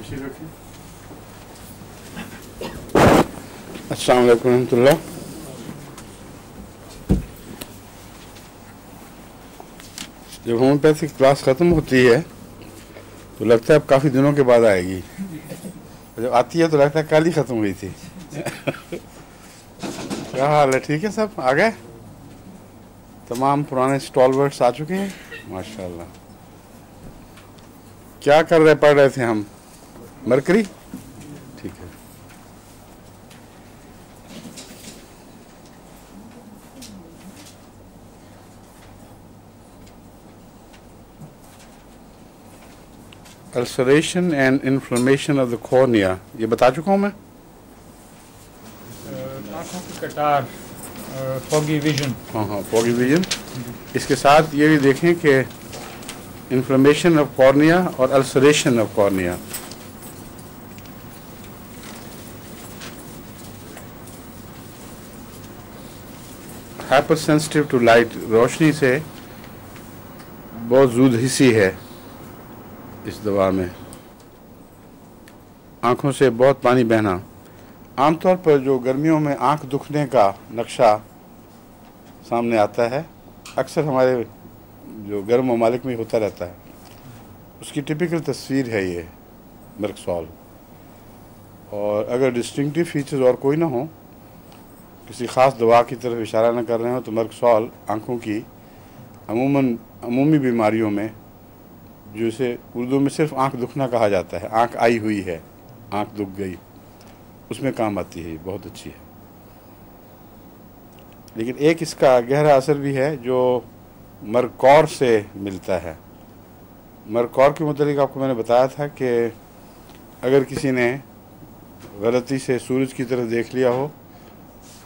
तशरीफ रखें। अस्सलाम वालेकुम रहमतुल्लाह। जब होम्योपैथिक क्लास ख़त्म होती है तो लगता है अब काफ़ी दिनों के बाद आएगी, जब आती है तो लगता है कल ही ख़त्म हुई थी। क्या हाल है? ठीक है, सब आ गए? तमाम पुराने स्टॉलवर्ड्स आ चुके हैं माशाल्लाह। क्या कर रहे पढ़ रहे थे हम? मरकरी, ठीक है। Ulceration and inflammation of the cornea, ये बता चुका हूँ मैं। आँखों की कटार, फॉगी विजन। हाँ, फॉगी विजन। इसके साथ ये भी देखें कि इन्फ्लेमेशन ऑफ कॉर्निया और ulceration of cornea. Hyper sensitive to light, रोशनी से बहुत ज़ूद हिस्सी है इस दवा में। आँखों से बहुत पानी बहना, आमतौर पर जो गर्मियों में आँख दुखने का नक्शा सामने आता है, अक्सर हमारे जो गर्म ममालिक में होता रहता है, उसकी टिपिकल तस्वीर है ये मर्कसॉल। और अगर डिस्टिंक्टिव फीचर्स और कोई ना हो, किसी ख़ास दवा की तरफ इशारा न कर रहे हो, तो मर्कसॉल आँखों की अमूमी बीमारियों में, जिसे उर्दू में सिर्फ आँख दुखना कहा जाता है, आँख आई हुई है, आँख दुख गई, उसमें काम आती है, बहुत अच्छी है। लेकिन एक इसका गहरा असर भी है जो मरकौर से मिलता है। मरकौर के मुतालिक आपको मैंने बताया था कि अगर किसी ने गलती से सूरज की तरफ देख लिया हो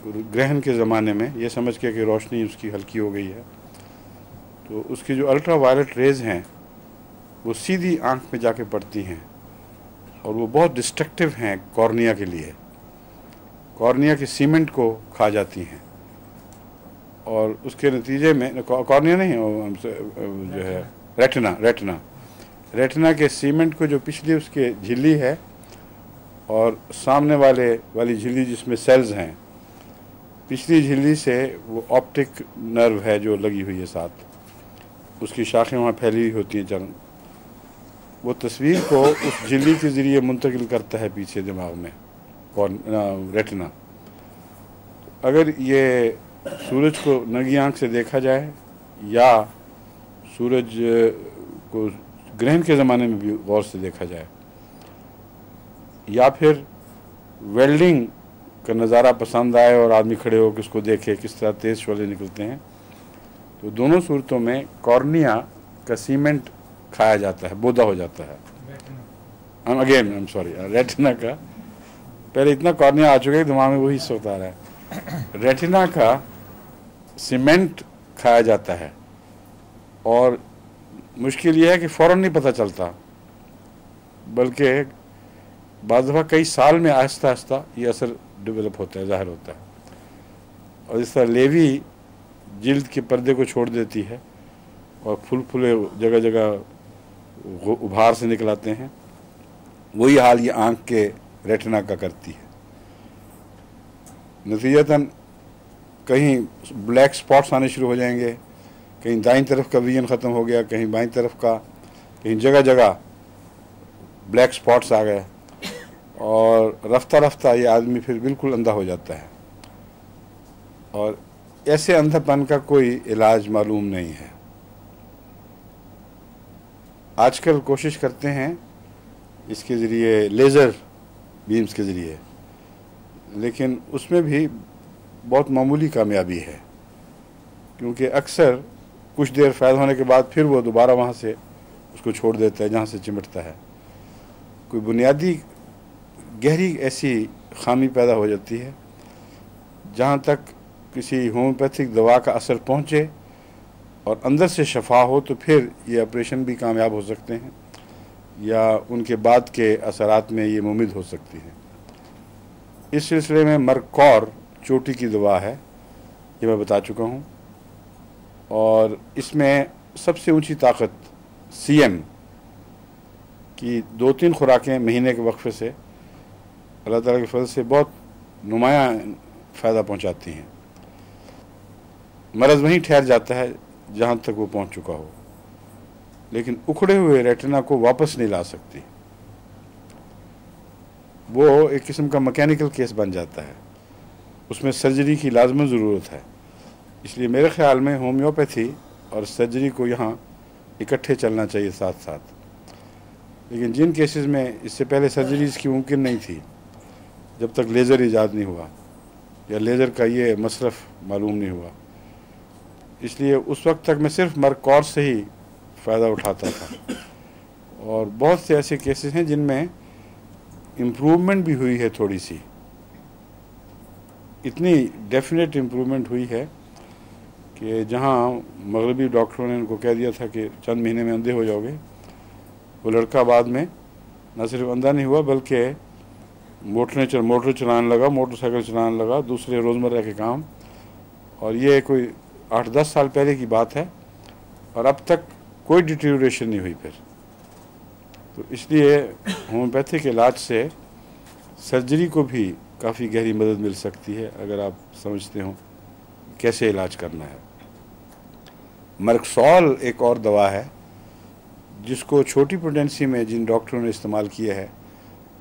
ग्रहण के ज़माने में, ये समझ के कि रोशनी उसकी हल्की हो गई है, तो उसकी जो अल्ट्रा वायलेट रेज़ हैं वो सीधी आँख में जाके पड़ती हैं और वो बहुत डिस्ट्रक्टिव हैं कॉर्निया के लिए। कॉर्निया के सीमेंट को खा जाती हैं और उसके नतीजे में, कॉर्निया नहीं, जो है रेटिना के सीमेंट को, जो पिछली उसके झिल्ली है और सामने वाली झिल्ली जिसमें सेल्स हैं, पिछली झिल्ली से वो ऑप्टिक नर्व है जो लगी हुई है साथ, उसकी शाखें वहाँ फैली हुई होती हैं चरण, वो तस्वीर को उस झिल्ली के ज़रिए मुंतकिल करता है पीछे दिमाग में रेटिना। अगर ये सूरज को नंगी आँख से देखा जाए या सूरज को ग्रहण के ज़माने में भी गौर से देखा जाए, या फिर वेल्डिंग का नज़ारा पसंद आए और आदमी खड़े हो के उसको देखे किस तरह तेज़ शोले निकलते हैं, तो दोनों सूरतों में कॉर्निया का सीमेंट खाया जाता है, बोदा हो जाता है। रेटिना का, पहले इतना कॉर्निया आ चुका है दिमाग में वही हिस्सा होता रहा है। रेटिना का सीमेंट खाया जाता है और मुश्किल ये है कि फ़ौरन नहीं पता चलता, बल्कि बाज़ दफ़ा कई साल में आहिस्ता आहिस्ता ये असर डेवलप होता है, ज़ाहिर होता है। और इस तरह लेवी जिल्द के पर्दे को छोड़ देती है और फुले जगह जगह उभार से निकलाते हैं। वही हाल ये आँख के रेटिना का करती है। नतीजतन कहीं ब्लैक स्पॉट्स आने शुरू हो जाएंगे, कहीं दाईं तरफ का विजन ख़त्म हो गया, कहीं बाईं तरफ का, कहीं जगह जगह ब्लैक स्पॉट्स आ गए और रफ्ता रफ्ता ये आदमी फिर बिल्कुल अंधा हो जाता है। और ऐसे अंधापन का कोई इलाज मालूम नहीं है। आजकल कोशिश करते हैं इसके ज़रिए लेज़र बीम्स के ज़रिए, लेकिन उसमें भी बहुत मामूली कामयाबी है, क्योंकि अक्सर कुछ देर फ़ैल होने के बाद फिर वो दोबारा वहाँ से उसको छोड़ देता है जहाँ से चिमटता है। कोई बुनियादी गहरी ऐसी खामी पैदा हो जाती है, जहाँ तक किसी होम्योपैथिक दवा का असर पहुँचे और अंदर से शफा हो तो फिर ये ऑपरेशन भी कामयाब हो सकते हैं या उनके बाद के असरात में ये मुमिद हो सकती है। इस सिलसिले में मरकौर चोटी की दवा है, ये मैं बता चुका हूँ, और इसमें सबसे ऊंची ताकत CM کہ 2-3 خوراکیں مہینے کے وقفے سے اللہ تعالیٰ کے فضل سے بہت نمایاں فائدہ پہنچاتی ہیں. مرض وہیں ٹھہر جاتا ہے جہاں تک وہ پہنچ چکا ہو، لیکن اکھڑے ہوئے ریٹنا کو واپس نہیں لا سکتی. وہ ایک قسم کا مکینیکل کیس بن جاتا ہے، اس میں سرجری کی لازمی ضرورت ہے. اس لیے میرے خیال میں ہومیوپیتھی اور سرجری کو یہاں اکٹھے چلنا چاہیے ساتھ ساتھ. لیکن جن کیسز میں اس سے پہلے سرجریز کی ممکن نہیں تھی، جب تک لیزر ایجاد نہیں ہوا یا لیزر کا یہ مصرف معلوم نہیں ہوا، اس لیے اس وقت تک میں صرف مرگ کورس سے ہی فائدہ اٹھاتا تھا. اور بہت سے ایسے کیسز ہیں جن میں امپروومنٹ بھی ہوئی ہے، تھوڑی سی اتنی ڈیفینیٹ امپروومنٹ ہوئی ہے کہ جہاں مغربی ڈاکٹروں نے ان کو کہہ دیا تھا کہ چند مہینے میں اندھے ہو جاؤ گے، وہ لڑکا بعد میں نہ صرف اندھا نہیں ہوا بلکہ موٹر چلانے لگا، موٹر سائیکل چلانے لگا، دوسرے روزمرہ کے کام. اور یہ کوئی 8-10 سال پہلے کی بات ہے، اور اب تک کوئی ڈیٹیریوریشن نہیں ہوئی. پھر تو اس لیے ہومیوپیتھک علاج سے سرجری کو بھی کافی گہری مدد مل سکتی ہے اگر آپ سمجھتے ہوں کیسے علاج کرنا ہے. مرکسول ایک اور دوا ہے جس کو چھوٹی پوٹینسی میں جن ڈاکٹروں نے استعمال کیا ہے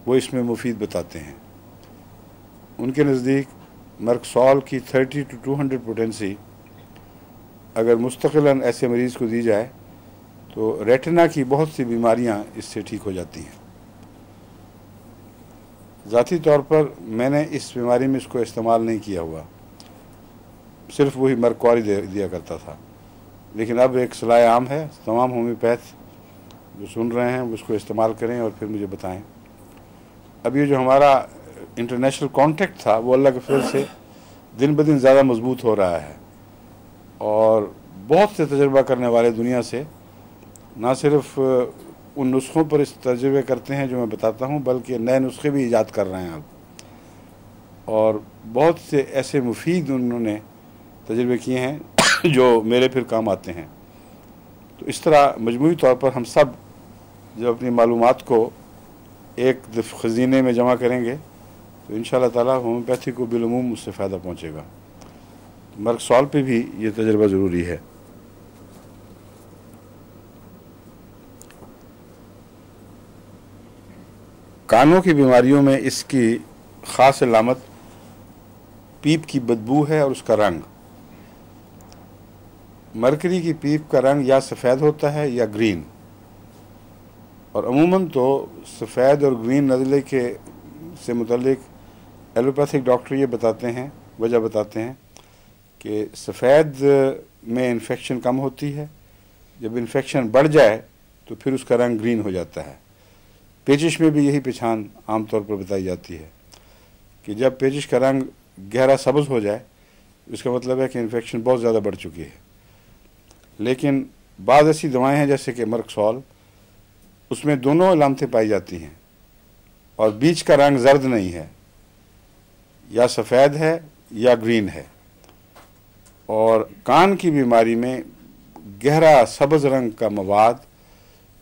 وہ اس میں مفید بتاتے ہیں. ان کے نزدیک مرکسول کی 30 to 200 پوٹینسی اگر مستقلاً ایسے مریض کو دی جائے تو ریٹنا کی بہت سی بیماریاں اس سے ٹھیک ہو جاتی ہیں. ذاتی طور پر میں نے اس بیماری میں اس کو استعمال نہیں کیا ہوا، صرف وہی مرکواری دیا کرتا تھا. لیکن اب ایک صلاح عام ہے، تمام ہومیوپیتھ جو سن رہے ہیں اس کو استعمال کریں اور پھر مجھے بتائیں. اب یہ جو ہمارا انٹرنیشنل کانٹیکٹ تھا وہ اللہ کے فضل سے دن بدن زیادہ مضبوط ہو رہا ہے، اور بہت سے تجربہ کرنے والے دنیا سے نہ صرف ان نسخوں پر اس تجربے کرتے ہیں جو میں بتاتا ہوں، بلکہ نئے نسخے بھی ایجاد کر رہے ہیں اب. اور بہت سے ایسے مفید انہوں نے تجربے کیے ہیں جو میرے پھر کام آتے ہیں. تو اس طرح مجموعی طور پر ہم سب جب اپنی معلومات کو ایک خزینے میں جمع کریں گے تو انشاءاللہ تعالی ہومیوپیتھی کو بالعموم اس سے فائدہ پہنچے گا. مرکسول پہ بھی یہ تجربہ ضروری ہے. کانوں کی بیماریوں میں اس کی خاص علامت پیپ کی بدبو ہے اور اس کا رنگ. مرکری کی پیپ کا رنگ یا سفید ہوتا ہے یا گرین، اور عموماً تو سفید اور گرین نزلے کے سے متعلق ایلوپیتھک ڈاکٹر یہ بتاتے ہیں، وجہ بتاتے ہیں کہ سفید میں انفیکشن کم ہوتی ہے، جب انفیکشن بڑھ جائے تو پھر اس کا رنگ گرین ہو جاتا ہے. پیچش میں بھی یہی پہچان عام طور پر بتائی جاتی ہے کہ جب پیچش کا رنگ گہرا سبز ہو جائے اس کا مطلب ہے کہ انفیکشن بہت زیادہ بڑھ چکی ہے. لیکن بعض ایسی دوائیں ہیں جیسے کہ مرکسول، اس میں دونوں علامتیں پائی جاتی ہیں اور بیچ کا رنگ زرد نہیں ہے، یا سفید ہے یا گرین ہے. اور کان کی بیماری میں گہرا سبز رنگ کا مواد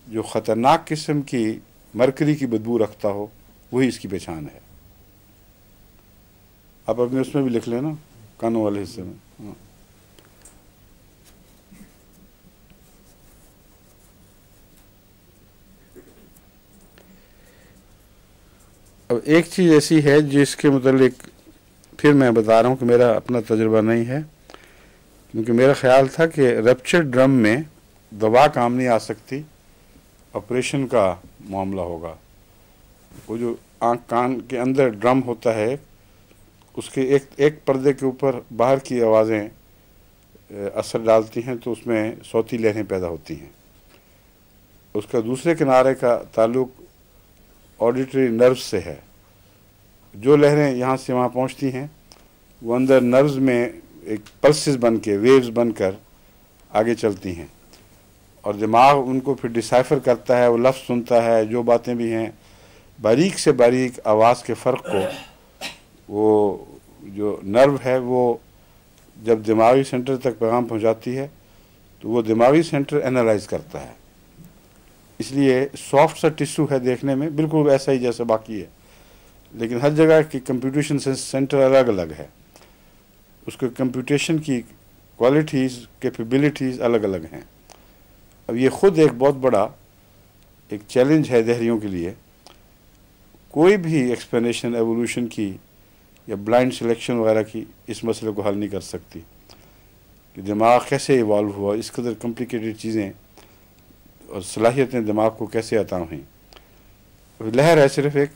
جو خطرناک قسم کی مرکری کی بدبو رکھتا ہو وہی اس کی پہچان ہے. آپ اپنے اس میں بھی لکھ لینا کانوں والے حصے میں. اب ایک چیز ایسی ہے جس کے متعلق پھر میں بتا رہا ہوں کہ میرا اپنا تجربہ نہیں ہے، کیونکہ میرا خیال تھا کہ ریپچر ڈرم میں دوا کام نہیں آ سکتی، آپریشن کا معاملہ ہوگا. وہ جو آنکھ کان کے اندر ڈرم ہوتا ہے اس کے ایک پردے کے اوپر باہر کی آوازیں اثر ڈالتی ہیں تو اس میں صوتی لہریں پیدا ہوتی ہیں. اس کا دوسرے کنارے کا تعلق آڈیٹری نروز سے ہے. جو لہریں یہاں سے وہاں پہنچتی ہیں وہ اندر نروز میں ایک پلسز بن کے ویوز بن کر آگے چلتی ہیں، اور دماغ ان کو پھر ڈسائفر کرتا ہے، وہ لفظ سنتا ہے، جو باتیں بھی ہیں باریک سے باریک آواز کے فرق کو وہ جو نرو ہے وہ جب دماغی سینٹر تک پیغام پہنچاتی ہے تو وہ دماغی سینٹر انالائز کرتا ہے. اس لیے سافٹ سا ٹشو ہے دیکھنے میں بالکل ایسا ہی جیسا باقی ہے، لیکن ہر جگہ کی کمپیوٹیشن سینٹر الگ الگ ہے، اس کے کمپیوٹیشن کی کوالٹیز کیپیبلٹیز الگ الگ ہیں۔ اب یہ خود ایک بہت بڑا ایک چیلنج ہے دہریوں کے لیے، کوئی بھی ایکسپلینیشن ایوولوشن کی یا بلائنڈ سلیکشن وغیرہ کی اس مسئلے کو حل نہیں کر سکتی کہ دماغ کیسے ایوالو ہوا، اس قدر کمپلیکیٹڈ چیزیں اور صلاحیتیں دماغ کو کیسے عطا ہوئیں۔ لہر ہے صرف ایک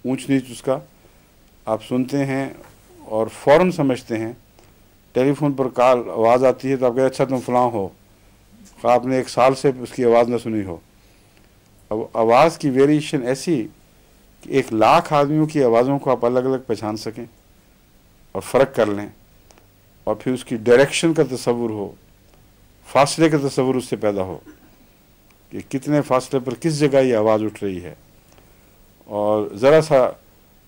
اونچ نیچ، اس کا آپ سنتے ہیں اور فوراً سمجھتے ہیں۔ ٹیلی فون پر کال آواز آتی ہے تو آپ کہتے ہیں اچھا تم فلاں ہو، آپ نے 1 سال سے اس کی آواز نہ سنی ہو۔ اب آواز کی ویریشن ایسی کہ 1,00,000 آدمیوں کی آوازوں کو آپ الگ الگ پہچان سکیں اور فرق کر لیں، اور پھر اس کی ڈائریکشن کا تصور ہو، فاصلے کا تصور اس سے پیدا ہو کہ کتنے فاصلے پر کس جگہ یہ آواز اٹھ رہی ہے، اور ذرا سا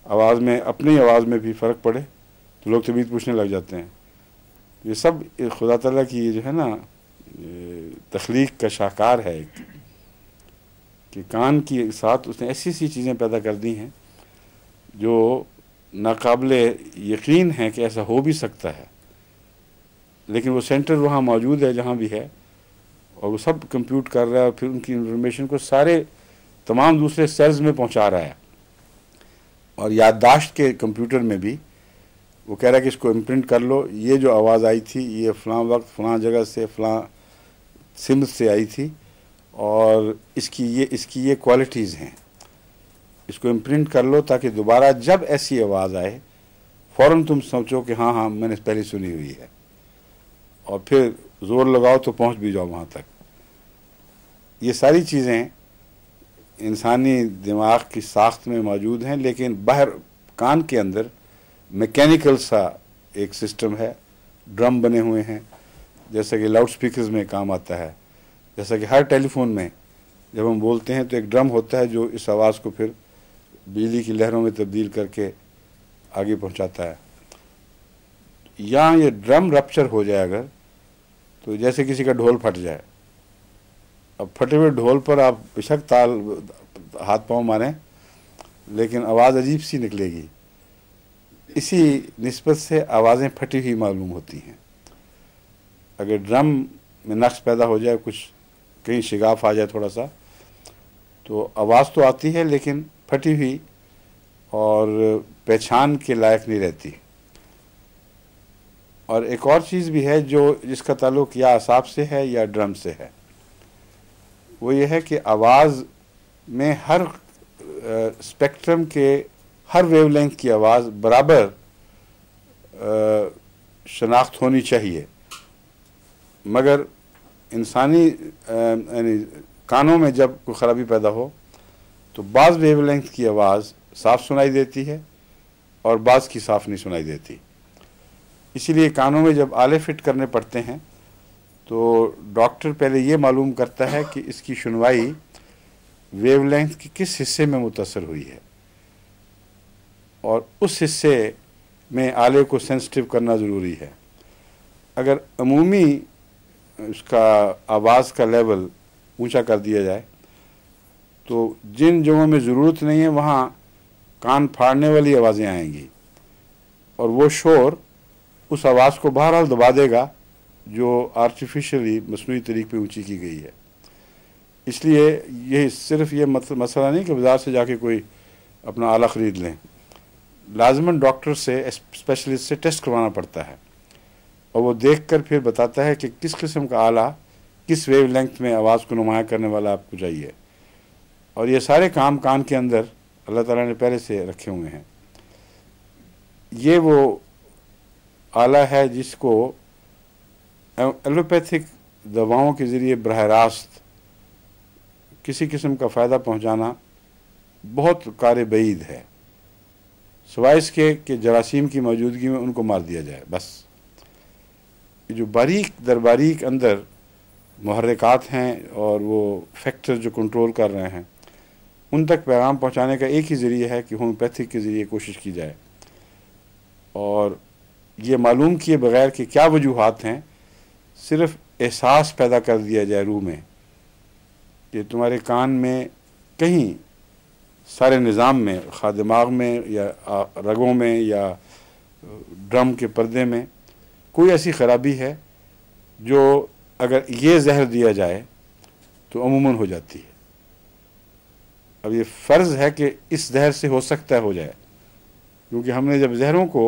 آواز میں اپنی آواز میں بھی فرق پڑے تو لوگ طبیعت پوچھنے لگ جاتے ہیں۔ یہ سب خدا تعالیٰ کی جو ہے نا تخلیق کا شاہکار ہے ایک، کہ کان کی ساتھ اس نے ایسی سی چیزیں پیدا کر دی ہیں جو ناقابل یقین ہے کہ ایسا ہو بھی سکتا ہے، لیکن وہ سینٹر وہاں موجود ہے جہاں بھی ہے، اور وہ سب کمپیوٹ کر رہا ہے اور پھر ان کی انفارمیشن کو سارے تمام دوسرے سیلز میں پہنچا رہا ہے۔ اور یادداشت کے کمپیوٹر میں بھی وہ کہہ رہا ہے کہ اس کو امپرنٹ کر لو، یہ جو آواز آئی تھی یہ فلاں وقت فلاں جگہ سے فلاں سمت سے آئی تھی، اور اس کی یہ کوالٹیز ہیں، اس کو امپرنٹ کر لو تاکہ دوبارہ جب ایسی آواز آئے فوراً تم سوچو کہ ہاں ہاں میں نے پہلے سنی ہوئی ہے، اور پھر زور لگاؤ تو پہنچ بھی جاؤ وہاں تک۔ یہ ساری چیزیں انسانی دماغ کی ساخت میں موجود ہیں، لیکن باہر کان کے اندر میکینیکل سا ایک سسٹم ہے، ڈرم بنے ہوئے ہیں، جیسا کہ لاؤڈ سپیکرز میں کام آتا ہے، جیسا کہ ہر ٹیلی فون میں جب ہم بولتے ہیں تو ایک ڈرم ہوتا ہے جو اس آواز کو پھر بجلی کی لہروں میں تبدیل کر کے آگے پہنچاتا ہے۔ یہاں یہ ڈرم رپچر ہو جائے اگر، تو جیسے کسی کا ڈھول پھٹ جائے، اب پھٹے ہوئے ڈھول پر آپ بشک تال ہاتھ پاؤں ماریں لیکن آواز عجیب سی نکلے گی۔ اسی نسبت سے آوازیں پھٹی ہوئی معلوم ہوتی ہیں۔ اگر ڈرم میں نقص پیدا ہو جائے، کچھ کہیں شگاف آ جائے تھوڑا سا، تو آواز تو آتی ہے لیکن پھٹی ہوئی اور پہچان کے لائق نہیں رہتی۔ اور ایک اور چیز بھی ہے جس کا تعلق یا اعصاب سے ہے یا ڈرم سے ہے، وہ یہ ہے کہ آواز میں ہر اسپیکٹرم کے ہر ویو لینتھ کی آواز برابر شناخت ہونی چاہیے، مگر انسانی یعنی کانوں میں جب کوئی خرابی پیدا ہو تو بعض ویو لینتھ کی آواز صاف سنائی دیتی ہے اور بعض کی صاف نہیں سنائی دیتی۔ اسی لیے کانوں میں جب آلے فٹ کرنے پڑتے ہیں تو ڈاکٹر پہلے یہ معلوم کرتا ہے کہ اس کی سنوائی ویو لینتھ کے کس حصے میں متاثر ہوئی ہے، اور اس حصے میں آلے کو سینسٹیو کرنا ضروری ہے۔ اگر عمومی اس کا آواز کا لیول اونچا کر دیا جائے تو جن جگہوں میں ضرورت نہیں ہے وہاں کان پھاڑنے والی آوازیں آئیں گی، اور وہ شور اس آواز کو بہرحال دبا دے گا جو آرٹیفیشلی مصنوعی طریق پہ اونچی کی گئی ہے۔ اس لیے یہ صرف یہ مسئلہ نہیں کہ بازار سے جا کے کوئی اپنا آلہ خرید لیں، لازماً ڈاکٹر سے اسپیشلسٹ سے ٹیسٹ کروانا پڑتا ہے، اور وہ دیکھ کر پھر بتاتا ہے کہ کس قسم کا آلہ کس ویو لینتھ میں آواز کو نمایاں کرنے والا آپ کو چاہیے۔ اور یہ سارے کام کان کے اندر اللہ تعالیٰ نے پہلے سے رکھے ہوئے ہیں۔ یہ وہ آلہ ہے جس کو ایلوپیتھک دواؤں کے ذریعے براہ راست کسی قسم کا فائدہ پہنچانا بہت کار بعید ہے، سوائے اس کے کہ جراثیم کی موجودگی میں ان کو مار دیا جائے بس۔ جو باریک در باریک اندر محرکات ہیں اور وہ فیکٹر جو کنٹرول کر رہے ہیں، ان تک پیغام پہنچانے کا ایک ہی ذریعہ ہے کہ ہومیوپیتھک کے ذریعے کوشش کی جائے، اور یہ معلوم کیے بغیر کہ کیا وجوہات ہیں، صرف احساس پیدا کر دیا جائے روح میں کہ تمہارے کان میں کہیں سارے نظام میں، خواہ دماغ میں یا رگوں میں یا ڈرم کے پردے میں کوئی ایسی خرابی ہے جو اگر یہ زہر دیا جائے تو عموماً ہو جاتی ہے۔ اب یہ فرض ہے کہ اس زہر سے ہو سکتا ہے ہو جائے، کیونکہ ہم نے جب زہروں کو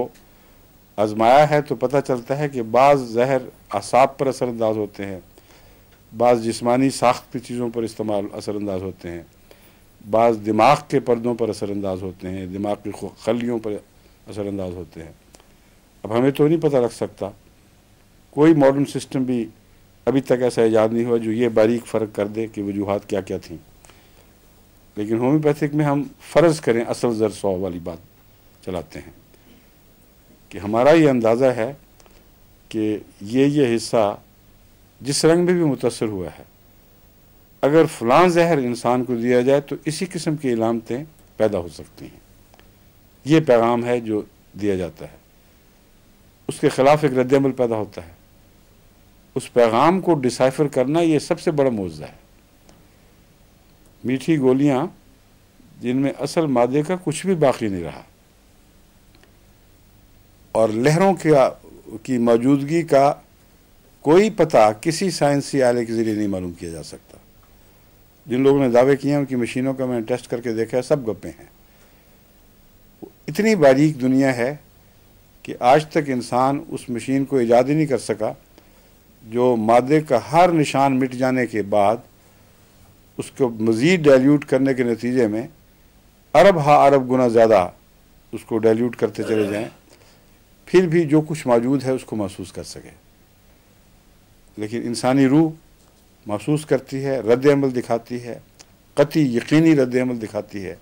آزمایا ہے تو پتہ چلتا ہے کہ بعض زہر اعصاب پر اثر انداز ہوتے ہیں، بعض جسمانی ساخت کی چیزوں پر اثر انداز ہوتے ہیں، بعض دماغ کے پردوں پر اثر انداز ہوتے ہیں، دماغ کی خلیوں پر اثر انداز ہوتے ہیں۔ اب ہمیں تو نہیں پتہ لگ سکتا، کوئی ماڈرن سسٹم بھی ابھی تک ایسا ایجاد نہیں ہوا جو یہ باریک فرق کر دے کہ وجوہات کیا کیا تھیں، لیکن ہومیوپیتھک میں ہم فرض کریں اصل زر 100 والی بات چلاتے ہیں کہ ہمارا یہ اندازہ ہے کہ یہ حصہ جس رنگ میں بھی متاثر ہوا ہے، اگر فلاں زہر انسان کو دیا جائے تو اسی قسم کی علامتیں پیدا ہو سکتی ہیں۔ یہ پیغام ہے جو دیا جاتا ہے، اس کے خلاف ایک رد عمل پیدا ہوتا ہے۔ اس پیغام کو ڈسائفر کرنا یہ سب سے بڑا معجزہ ہے۔ میٹھی گولیاں جن میں اصل مادے کا کچھ بھی باقی نہیں رہا اور لہروں کی موجودگی کا کوئی پتہ کسی سائنسی آلے کے ذریعے نہیں معلوم کیا جا سکتا۔ جن لوگوں نے دعوے کیے ہیں ان کی مشینوں کا میں نے ٹیسٹ کر کے دیکھا ہے، سب گپے ہیں۔ اتنی باریک دنیا ہے کہ آج تک انسان اس مشین کو ایجاد ہی نہیں کر سکا جو مادے کا ہر نشان مٹ جانے کے بعد اس کو مزید ڈائلیوٹ کرنے کے نتیجے میں ارب ہا ارب گنا زیادہ اس کو ڈائلیوٹ کرتے چلے جائیں، پھر بھی جو کچھ موجود ہے اس کو محسوس کر سکے۔ لیکن انسانی روح محسوس کرتی ہے، رد عمل دکھاتی ہے، قطعی یقینی رد عمل دکھاتی ہے،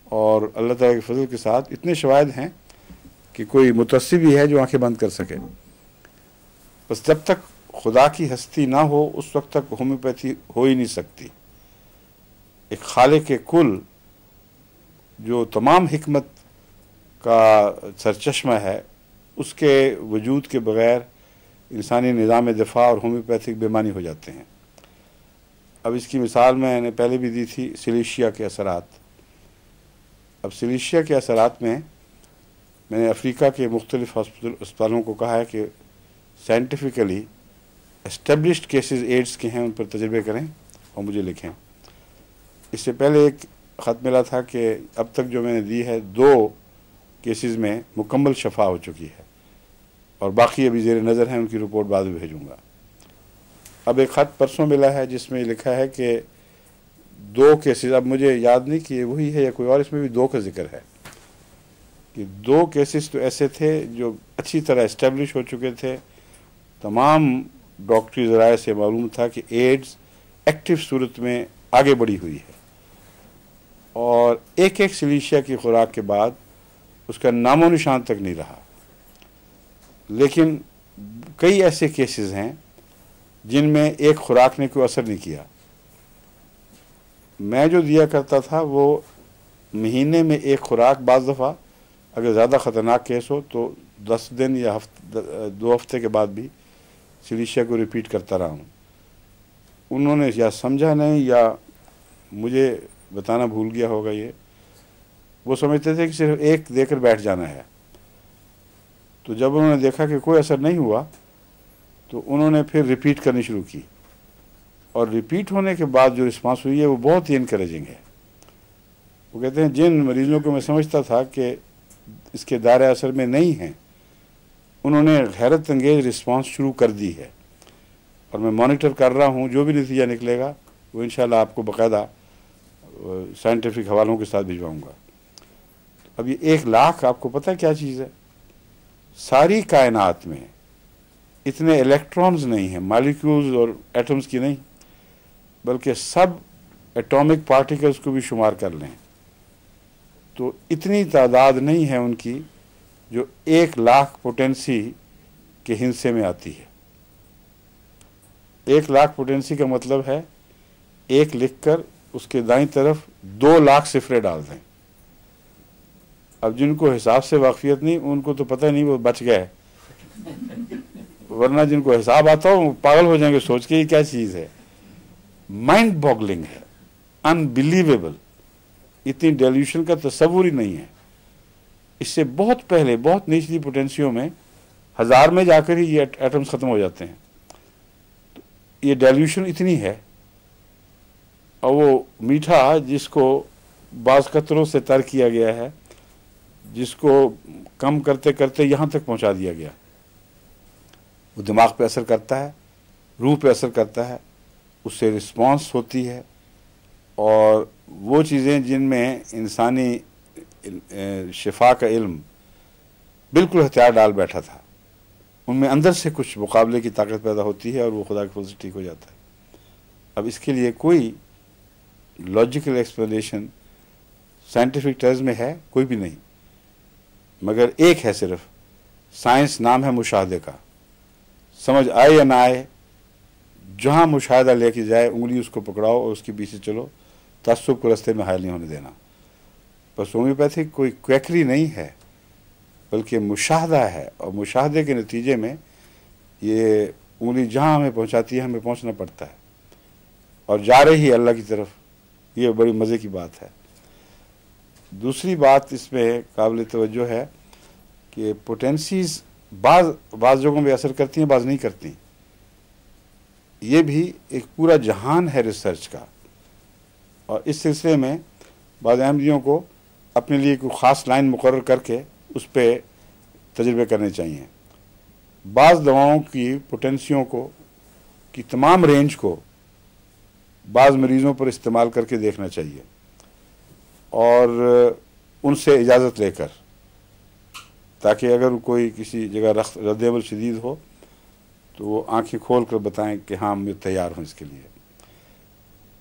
اور اللہ تعالیٰ کے فضل کے ساتھ اتنے شواہد ہیں کہ کوئی متعصب ہی ہے جو آنکھیں بند کر سکے۔ بس جب تک خدا کی ہستی نہ ہو اس وقت تک ہومیوپیتھی ہو ہی نہیں سکتی۔ ایک خالق کل جو تمام حکمت کا سرچشمہ ہے، اس کے وجود کے بغیر انسانی نظام دفاع اور ہومیوپیتھک بے معنی ہو جاتے ہیں۔ اب اس کی مثال میں نے پہلے بھی دی تھی، سلیشیا کے اثرات۔ اب سلیشیا کے اثرات میں نے افریقہ کے مختلف اسپتالوں کو کہا ہے کہ سائنٹیفکلی اسٹیبلشڈ کیسز ایڈز کے ہیں ان پر تجربے کریں اور مجھے لکھیں۔ اس سے پہلے ایک خط ملا تھا کہ اب تک جو میں نے دی ہے 2 کیسز میں مکمل شفا ہو چکی ہے اور باقی ابھی زیر نظر ہیں، ان کی رپورٹ بعد میں بھیجوں گا۔ اب ایک خط پرسوں ملا ہے جس میں لکھا ہے کہ 2 کیسز، اب مجھے یاد نہیں کہ وہی ہے یا کوئی اور، اس میں بھی 2 کا ذکر ہے کہ 2 کیسز تو ایسے تھے جو اچھی طرح اسٹیبلش ہو چکے تھے، تمام ڈاکٹری ذرائع سے معلوم تھا کہ ایڈز ایکٹیو صورت میں آگے بڑھی ہوئی ہے، اور ایک سلیشیا کی خوراک کے بعد اس کا نام و نشان تک نہیں رہا۔ لیکن کئی ایسے کیسز ہیں جن میں ایک خوراک نے کوئی اثر نہیں کیا۔ میں جو دیا کرتا تھا وہ مہینے میں ایک خوراک، بعض دفعہ اگر زیادہ خطرناک کیس ہو تو 10 دن یا 2 ہفتے کے بعد بھی سلیشیا کو ریپیٹ کرتا رہا ہوں۔ انہوں نے یا سمجھا نہیں یا مجھے بتانا بھول گیا ہوگا، یہ وہ سمجھتے تھے کہ صرف ایک دے کر بیٹھ جانا ہے۔ تو جب انہوں نے دیکھا کہ کوئی اثر نہیں ہوا تو انہوں نے پھر ریپیٹ کرنی شروع کی، اور ریپیٹ ہونے کے بعد جو رسپانس ہوئی ہے وہ بہت ہی انکریجنگ ہے۔ وہ کہتے ہیں جن مریضوں کو میں سمجھتا تھا کہ اس کے دائرہ اثر میں نہیں ہیں، انہوں نے حیرت انگیز رسپانس شروع کر دی ہے، اور میں مانیٹر کر رہا ہوں، جو بھی نتیجہ نکلے گا وہ انشاءاللہ آپ کو باقاعدہ سائنٹیفک حوالوں کے ساتھ بھجواؤں گا۔ اب یہ 1 لاکھ آپ کو پتہ کیا چیز ہے؟ ساری کائنات میں اتنے الیکٹرونز نہیں ہیں، مالیکیولز اور ایٹمز کی نہیں، بلکہ سب ایٹامک پارٹیکلز کو بھی شمار کر لیں تو اتنی تعداد نہیں ہے ان کی جو 1 لاکھ پوٹینسی کے ہندسے میں آتی ہے۔ 1 لاکھ پوٹینسی کا مطلب ہے 1 لکھ کر اس کے دائیں طرف 2 لاکھ صفریں ڈال دیں۔ اب جن کو حساب سے واقفیت نہیں ان کو تو پتہ نہیں، وہ بچ گئے، ورنہ جن کو حساب آتا ہو وہ پاگل ہو جائیں گے سوچ کے یہ کیا چیز ہے۔ माइंड बॉगलिंग है, अनबिलीवेबल। इतनी डेल्यूशन का तस्वुर ही नहीं है। इससे बहुत पहले बहुत निचली पोटेंसियों में 1000 में जाकर ही ये एटम्स खत्म हो जाते हैं। तो ये डेल्यूशन इतनी है, और वो मीठा जिसको बाज़ कतरों से तर किया गया है, जिसको कम करते करते यहाँ तक पहुँचा दिया गया, वो दिमाग पे असर करता है, रूह पे असर करता है, उससे रिस्पॉन्स होती है। और वो चीज़ें जिनमें इंसानी शिफा का इल्म बिल्कुल हथियार डाल बैठा था, उनमें अंदर से कुछ मुकाबले की ताकत पैदा होती है और वो खुदा के फजल से ठीक हो जाता है। अब इसके लिए कोई लॉजिकल एक्सप्लेनेशन साइंटिफिक टर्म्स में है कोई भी नहीं, मगर एक है सिर्फ, साइंस नाम है मुशाहदे का। समझ आए या ना आए, जहाँ मुशाहदा लेके जाए उंगली उसको पकड़ाओ और उसके पीछे चलो, तअस्सुब को रास्ते में हायल नहीं होने देना। बस होम्योपैथिक कोई क्वैकरी नहीं है, बल्कि मुशाहदा है, और मुशाहदे के नतीजे में ये उंगली जहाँ हमें पहुँचाती है हमें पहुँचना पड़ता है, और जा रही है अल्लाह की तरफ। ये बड़ी मज़े की बात है। दूसरी बात इसमें काबिल तवज्जो है कि पोटेंसीज बाज़ जगहों में असर करती हैं, बाज़ नहीं करती। ये भी एक पूरा जहान है रिसर्च का, और इस सिलसिले में बाज़ अहमदियों को अपने लिए कोई ख़ास लाइन मुकर्रर करके उस पर तजर्बे करने चाहिए। बाज़ दवाओं की पोटेंसियों को, की तमाम रेंज को बाज़ मरीज़ों पर इस्तेमाल करके देखना चाहिए, और उनसे इजाज़त लेकर, ताकि अगर कोई किसी जगह रद्द-ए-अमल शदीद हो तो वो आंखें खोल कर बताएं कि हाँ मैं तैयार हूँ इसके लिए।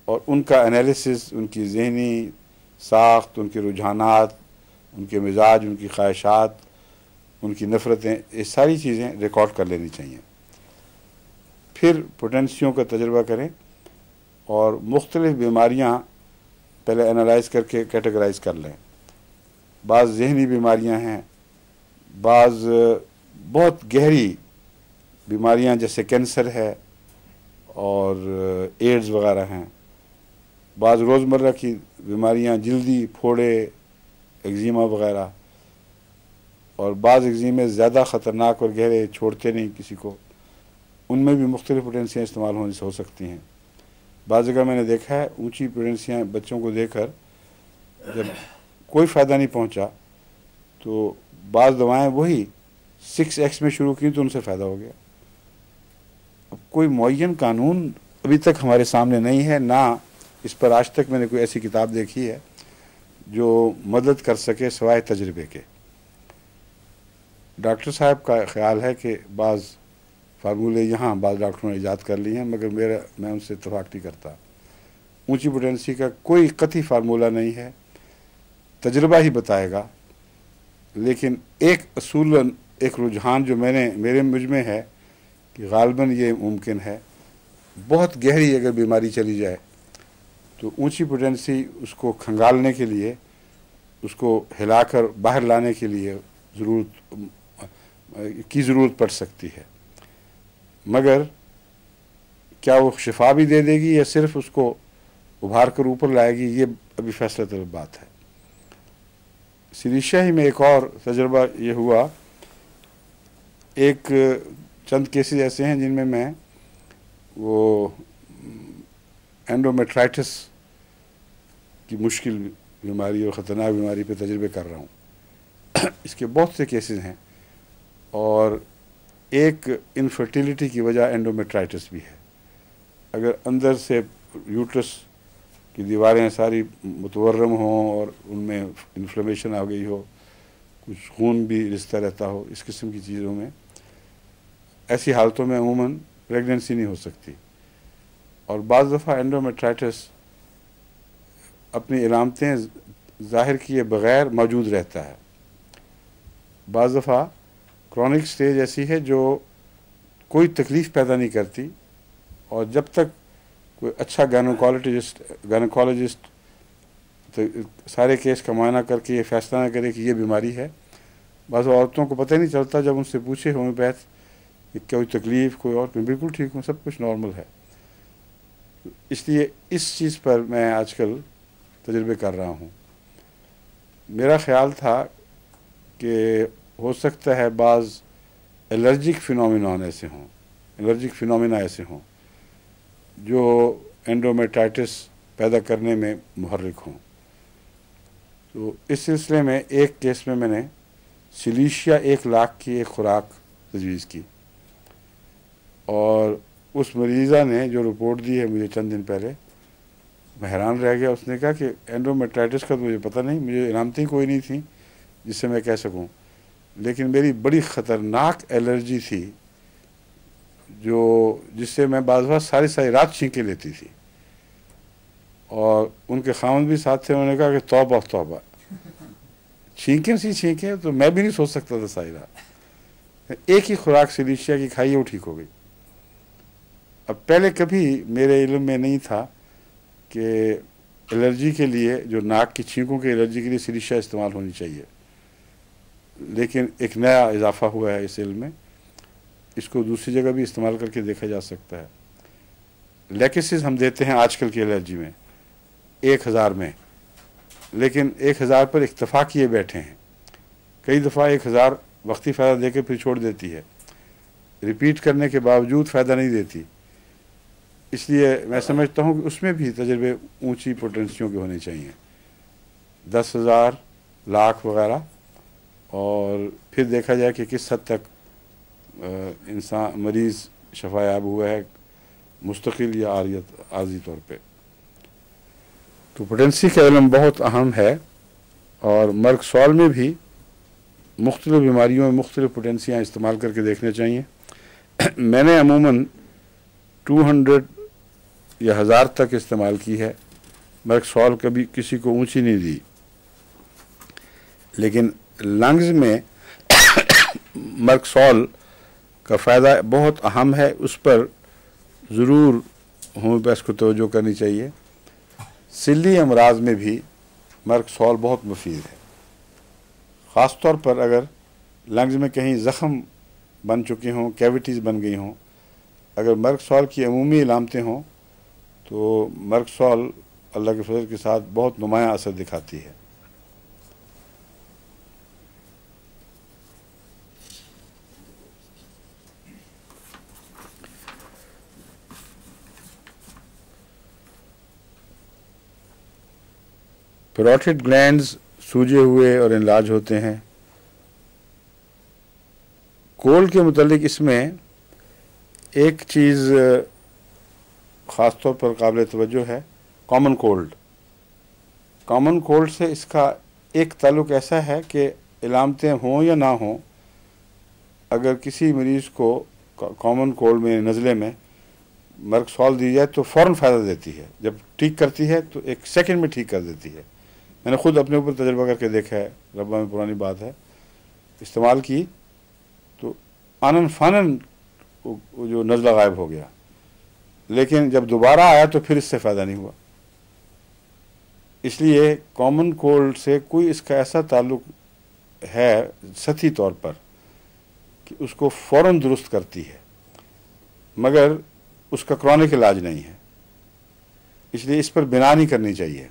और उनका एनालिसिस, उनकी ज़हनी साख्त, उनके रुझानात, उनके मिजाज, उनकी ख्वाहिशात, उनकी नफ़रतें, ये सारी चीज़ें रिकॉर्ड कर लेनी चाहिए। फिर पोटेंसियों का तजर्बा करें और मुख्तलिफ़ बीमारियाँ पहले एनालाइज करके कैटेगराइज कर लें। बाज़ ज़हनी बीमारियाँ हैं, बाज़ बहुत गहरी बीमारियां जैसे कैंसर है और एड्स वगैरह हैं, बाज़ रोज़मर्रा की बीमारियां जिल्दी फोड़े, एक्जिमा वगैरह, और बाज़ एक्जिमे ज़्यादा ख़तरनाक और गहरे, छोड़ते नहीं किसी को, उनमें भी मुख्तलिफ़ पोटेंसियाँ इस्तेमाल होने से हो सकती हैं। बाज़ जगह मैंने देखा है ऊंची पोटेंसियाँ बच्चों को देकर जब कोई फ़ायदा नहीं पहुंचा तो बाज़ दवाएं वही 6x में शुरू की तो उनसे फ़ायदा हो गया। अब कोई मुअय्यन कानून अभी तक हमारे सामने नहीं है, ना इस पर आज तक मैंने कोई ऐसी किताब देखी है जो मदद कर सके सवाए तजर्बे के। डॉक्टर साहब का ख्याल है कि बाज़ फार्मूले यहाँ बाज़ डॉक्टरों ने ईजाद कर ली हैं, मगर मैं उनसे इत्तफाक नहीं करता। ऊंची पोटेंसी का कोई कतई फार्मूला नहीं है, तजर्बा ही बताएगा। लेकिन एक असूलन, एक रुझान जो मेरे मुझ में है कि गालिबन ये मुमकिन है, बहुत गहरी अगर बीमारी चली जाए तो ऊंची पोटेंसी उसको खंगालने के लिए, उसको हिलाकर बाहर लाने के लिए ज़रूरत पड़ सकती है, मगर क्या वो शिफा भी दे देगी या सिर्फ उसको उभार कर ऊपर लाएगी, ये अभी फैसला तलब बात है। सिलिशिया ही में एक और तजर्बा ये हुआ, एक चंद केसेस ऐसे हैं जिनमें मैं वो एंडोमेट्राइटिस की मुश्किल बीमारी और ख़तरनाक बीमारी पे तजर्बे कर रहा हूँ। इसके बहुत से केसेस हैं, और एक इनफर्टिलिटी की वजह एंडोमेट्राइटिस भी है। अगर अंदर से यूट्रस की दीवारें सारी मुतवर्रम हों और उनमें इन्फ्लेमेशन आ गई हो, कुछ खून भी रिश्ता रहता हो, इस किस्म की चीज़ों में, ऐसी हालतों में अमूमन प्रेगनेंसी नहीं हो सकती। और बाज़ दफ़ा एंडोमेट्राइटिस अपनी इलामतें ज़ाहिर किए बग़ैर मौजूद रहता है। बाज़ दफ़ा क्रॉनिक स्टेज ऐसी है जो कोई तकलीफ़ पैदा नहीं करती, और जब तक कोई अच्छा गायनोकोलॉजिस्ट तो सारे केस का मुआयना करके ये फ़ैसला ना करे कि ये बीमारी है, बाज़ औरतों को पता ही नहीं चलता। जब उनसे पूछे होम्योपैथ कि कोई तकलीफ़, कोई और, बिल्कुल ठीक हूँ, सब कुछ नॉर्मल है। اس لیے اس چیز پر میں آج کل تجربے کر رہا ہوں. میرا خیال تھا کہ ہو سکتا ہے بعض الرجک فینومینا ایسے ہوں جو اینڈومیٹرائٹس پیدا کرنے میں محرک ہوں. تو اس سلسلے میں ایک کیس میں نے سلیشیا 1 لاکھ کی ایک خوراک تجویز کی، اور اس مریضہ نے جو رپورٹ دی ہے مجھے چند دن پہلے، میں حیران رہ گیا. اس نے کہا کہ اینڈومیٹرائٹس کا تو مجھے پتہ نہیں، مجھے علامتیں کوئی نہیں تھیں جس سے میں کہہ سکوں، لیکن میری بڑی خطرناک الرجی تھی جس سے میں بعض وقت ساری رات چھینکیں لیتی تھی. اور ان کے خاوند بھی ساتھ تھے، انہوں نے کہا کہ توبہ توبہ، چھینکیں تو میں بھی نہیں سوچ سکتا تھا ساری رات. ایک ہی خوراک سلیشیا کی کھائی، وہ ٹھیک ہو گئی. اب پہلے کبھی میرے علم میں نہیں تھا کہ الرجی کے لیے، جو ناک کی چھینکوں کی الرجی کے لیے سلیشیا استعمال ہونی چاہیے، لیکن ایک نیا اضافہ ہوا ہے اس علم میں. اس کو دوسری جگہ بھی استعمال کر کے دیکھا جا سکتا ہے. لیکسز ہم دیتے ہیں آج کل کی الرجی میں 1000 میں، لیکن 1000 پر اکتفا کیے بیٹھے ہیں. کئی دفعہ 1000 وقتی فائدہ دے کے پھر چھوڑ دیتی ہے، ریپیٹ کرنے کے باوجود فائدہ نہیں دیتی. اس لیے میں سمجھتا ہوں کہ اس میں بھی تجربے اونچی پوٹینسیوں کے ہونے چاہیے، 10,000 لاکھ وغیرہ، اور پھر دیکھا جائے کہ کس حد تک مریض شفا یاب ہوا ہے، مستقل یا عارضی طور پہ. تو پوٹینسی کا علم بہت اہم ہے، اور مرگ سوال میں بھی مختلف بیماریوں میں مختلف پوٹینسیاں استعمال کر کے دیکھنے چاہیے. میں نے عموماً 200 یا 1000 تک استعمال کی ہے. مرگ سوال کبھی کسی کو اونچی نہیں دی، لیکن لنگز میں مرگ سوال کا فائدہ بہت اہم ہے. اس پر ضرور ہومیوپیتھ کو توجہ کرنی چاہیے. سلی امراض میں بھی مرگ سوال بہت مفید ہے، خاص طور پر اگر لنگز میں کہیں زخم بن چکے ہوں، کیویٹیز بن گئی ہوں. اگر مرگ سوال کی عمومی علامتیں ہوں تو مرگ سوال اللہ کے فضل کے ساتھ بہت نمایاں اثر دکھاتی ہے. پیروٹیڈ گلینڈز سوجے ہوئے اور انلاج ہوتے ہیں. کولڈ کے متعلق اس میں ایک چیز خاص طور پر قابل توجہ ہے، کامن کولڈ سے اس کا ایک تعلق ایسا ہے کہ علامتیں ہوں یا نہ ہوں، اگر کسی مریض کو کامن کولڈ میں نزلے میں مرگ سوال دی جائے تو فوراً فائدہ دیتی ہے. جب ٹھیک کرتی ہے تو 1 سیکنڈ میں ٹھیک کر دیتی ہے. میں نے خود اپنے اوپر تجربہ کر کے دیکھا ہے، ربا میں پرانی بات ہے. استعمال کی تو آنن فانن جو نزلہ غائب ہو گیا، لیکن جب دوبارہ آیا تو پھر اس سے فائدہ نہیں ہوا. اس لیے کامن کولڈ سے کوئی اس کا ایسا تعلق ہے سطحی طور پر کہ اس کو فوراً درست کرتی ہے، مگر اس کا کرونک علاج نہیں ہے. اس لیے اس پر بنا نہیں کرنی چاہیے.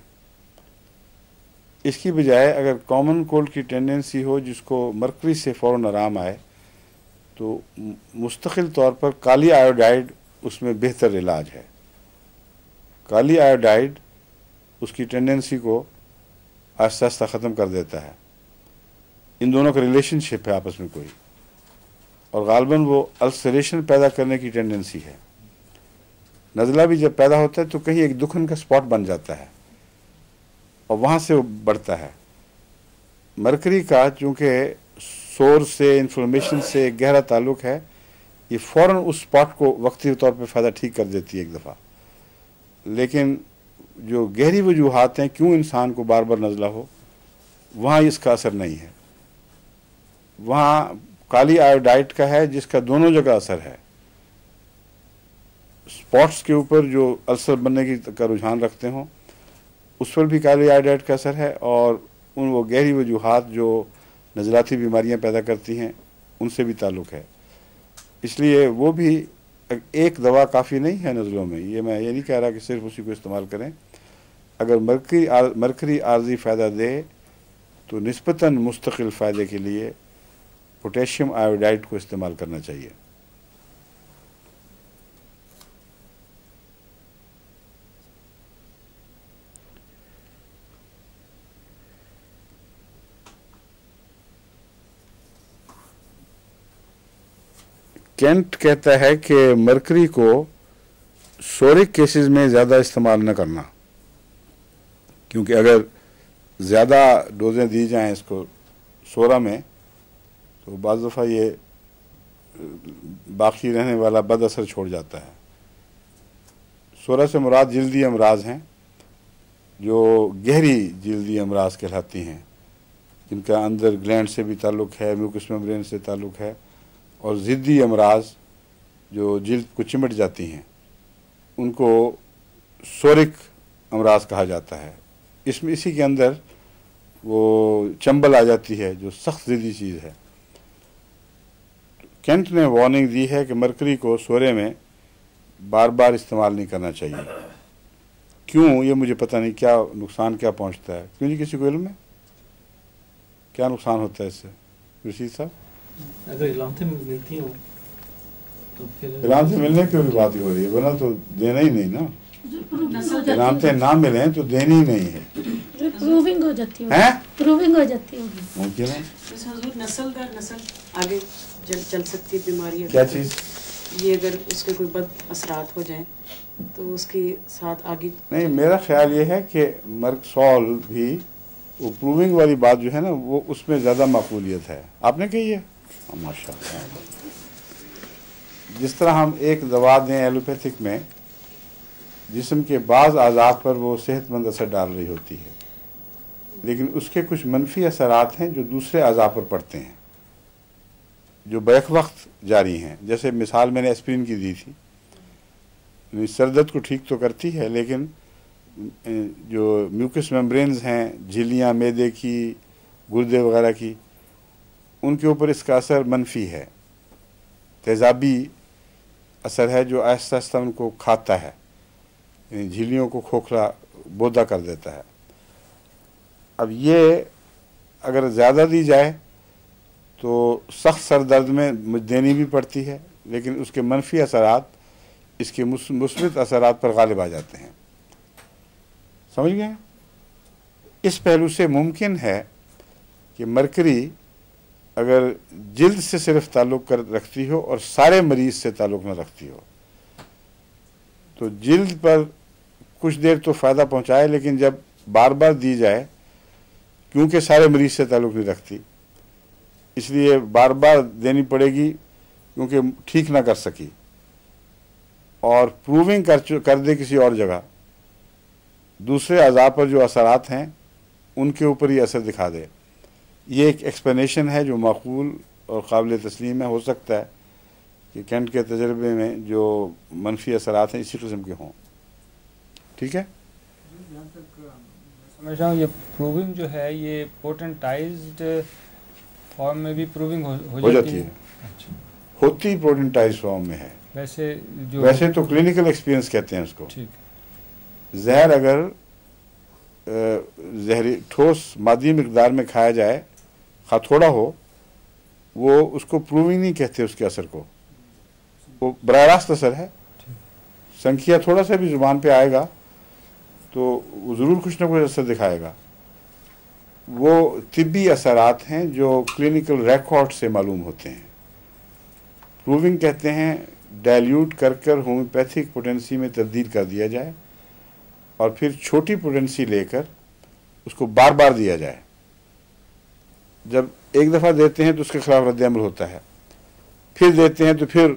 اس کی بجائے اگر کامن کولڈ کی ٹینڈنسی ہو جس کو مرکری سے فوراً آرام آئے تو مستقل طور پر کالی آیوڈائڈ اس میں بہتر علاج ہے. کالی آیوڈائڈ اس کی ٹینڈنسی کو آہستہ آہستہ ختم کر دیتا ہے. ان دونوں کا ریلیشن شپ ہے آپس میں کوئی، اور غالباً وہ السریشن پیدا کرنے کی ٹینڈنسی ہے. نزلہ بھی جب پیدا ہوتا ہے تو کہیں ایک دکھن کا سپاٹ بن جاتا ہے اور وہاں سے وہ بڑھتا ہے. مرکری کا چونکہ سورس سے انفلمیشن سے گہرا تعلق ہے، یہ فوراً اس سپاٹ کو وقتی طور پہ فائدہ ٹھیک کر دیتی ہے ایک دفعہ. لیکن جو گہری وجوہات ہیں کیوں انسان کو بار بار نزلہ ہو، وہاں اس کا اثر نہیں ہے. وہاں کالی آیوڈائڈ کا ہے جس کا دونوں جگہ اثر ہے. سپاٹس کے اوپر جو السر بننے کی کا رجحان رکھتے ہوں اس پر بھی کالی آیوڈائڈ کا اثر ہے، اور وہ گہری وجوہات جو نزلاتی بیماریاں پیدا کرتی ہیں ان سے بھی تعلق ہے. اس لیے وہ بھی ایک دوا کافی نہیں ہے نزلوں میں، یہ میں یہ نہیں کہہ رہا کہ صرف اسی کو استعمال کریں. اگر مرکری عارضی فائدہ دے تو نسبتاً مستقل فائدے کے لیے پوٹیشیم آیوڈائڈ کو استعمال کرنا چاہیے. کینٹ کہتا ہے کہ مرکری کو سورک کیسز میں زیادہ استعمال نہ کرنا، کیونکہ اگر زیادہ ڈوزیں دی جائیں اس کو سورا میں تو بعض دفعہ یہ باقی رہنے والا بد اثر چھوڑ جاتا ہے. سورا سے مراد جلدی امراض ہیں جو گہری جلدی امراض کہلاتی ہیں، جن کا اندر گلینڈ سے بھی تعلق ہے، میوکس میمبرین سے تعلق ہے، اور ضدی امراض جو جلد کو چمٹ جاتی ہیں ان کو سورک امراض کہا جاتا ہے. اس میں اسی کے اندر وہ چمبل آ جاتی ہے جو سخت ضدی چیز ہے. کینٹ نے وارننگ دی ہے کہ مرکری کو سورے میں بار بار استعمال نہیں کرنا چاہیے. کیوں؟ یہ مجھے پتہ نہیں کیا نقصان کیا پہنچتا ہے. کیوں جی، کسی کو علم ہے کیا نقصان ہوتا ہے اس سے؟ رشید صاحب، اگر علامتیں ملتی ہوں تو پھر علامتیں ملنے کی بھی بات ہی ہو رہی ہے، ورنہ تو دینا ہی نہیں نا. علامتیں نہ ملیں تو دینی ہی نہیں ہے. پروونگ ہو جاتی ہے، پروونگ ہو جاتی ہوگی. ممکن ہے حضور نسل در نسل آگے چل سکتی ہے بیماری. کیا چیز؟ یہ اگر اس کے کوئی بد اثرات ہو جائیں تو اس کے ساتھ آگے نہیں. میرا خیال یہ ہے کہ مرکسول بھی وہ پروونگ والی بات جو ہے نا وہ اس میں زیادہ معقولیت ہے. آپ نے کہی ہے ماشاء اللہ. جس طرح ہم ایک دوا دیں ایلوپیتھک میں جسم کے بعض اعضاء پر وہ صحت مند اثر ڈال رہی ہوتی ہے، لیکن اس کے کچھ منفی اثرات ہیں جو دوسرے اعضاء پر پڑتے ہیں جو بیک وقت جاری ہیں. جیسے مثال میں نے اسپرین کی دی تھی، سر درد کو ٹھیک تو کرتی ہے لیکن جو میوکس میمبرینز ہیں، جھلیاں معدے کی، گردے وغیرہ کی، ان کے اوپر اس کا اثر منفی ہے، تیزابی اثر ہے جو آہستہ آہستہ ان کو کھاتا ہے، یعنی جھلیوں کو کھوکھلا بودا کر دیتا ہے. اب یہ اگر زیادہ دی جائے تو سخت سر درد میں دینی بھی پڑتی ہے، لیکن اس کے منفی اثرات اس کے مثبت اثرات پر غالب آ جاتے ہیں. سمجھ گئے؟ اس پہلو سے ممکن ہے کہ مرکری اگر جلد سے صرف تعلق رکھتی ہو اور سارے مریض سے تعلق نہ رکھتی ہو تو جلد پر کچھ دیر تو فائدہ پہنچائے، لیکن جب بار بار دی جائے کیونکہ سارے مریض سے تعلق نہیں رکھتی اس لیے بار بار دینی پڑے گی کیونکہ ٹھیک نہ کر سکی، اور پروونگ کر دے کسی اور جگہ، دوسرے اعضاء پر جو اثرات ہیں ان کے اوپر ہی اثر دکھا دے. یہ ایک ایکسپلینیشن ہے جو معقول اور قابل تسلیم ہے. ہو سکتا ہے کہ کینٹ کے تجربے میں جو منفی اثرات ہیں اسی قسم کے ہوں. ٹھیک ہے؟ جہاں تک سمجھ رہا ہوں یہ پروونگ جو ہے یہ پوٹنٹائزڈ فارم میں بھی پروونگ ہو جاتی ہے. ہوتی پروٹنٹائز فارم میں ہے. ویسے تو کلینکل ایکسپیرینس کہتے ہیں اس کو. زہر اگر زہری ٹھوس مادی مقدار میں کھایا جائے، خواہ تھوڑا ہو، وہ اس کو پروونگ نہیں کہتے. اس کے اثر کو وہ براہ راست اثر ہے. سنکھیا تھوڑا سا بھی زبان پہ آئے گا تو وہ ضرور کچھ نہ کچھ اثر دکھائے گا. وہ طبی اثرات ہیں جو کلینکل ریکارڈ سے معلوم ہوتے ہیں. پروونگ کہتے ہیں ڈائلیوٹ کر ہومیوپیتھک پوٹینسی میں تبدیل کر دیا جائے اور پھر چھوٹی پوٹینسی لے کر اس کو بار بار دیا جائے. جب ایک دفعہ دیتے ہیں تو اس کے خلاف رد عمل ہوتا ہے، پھر دیتے ہیں تو پھر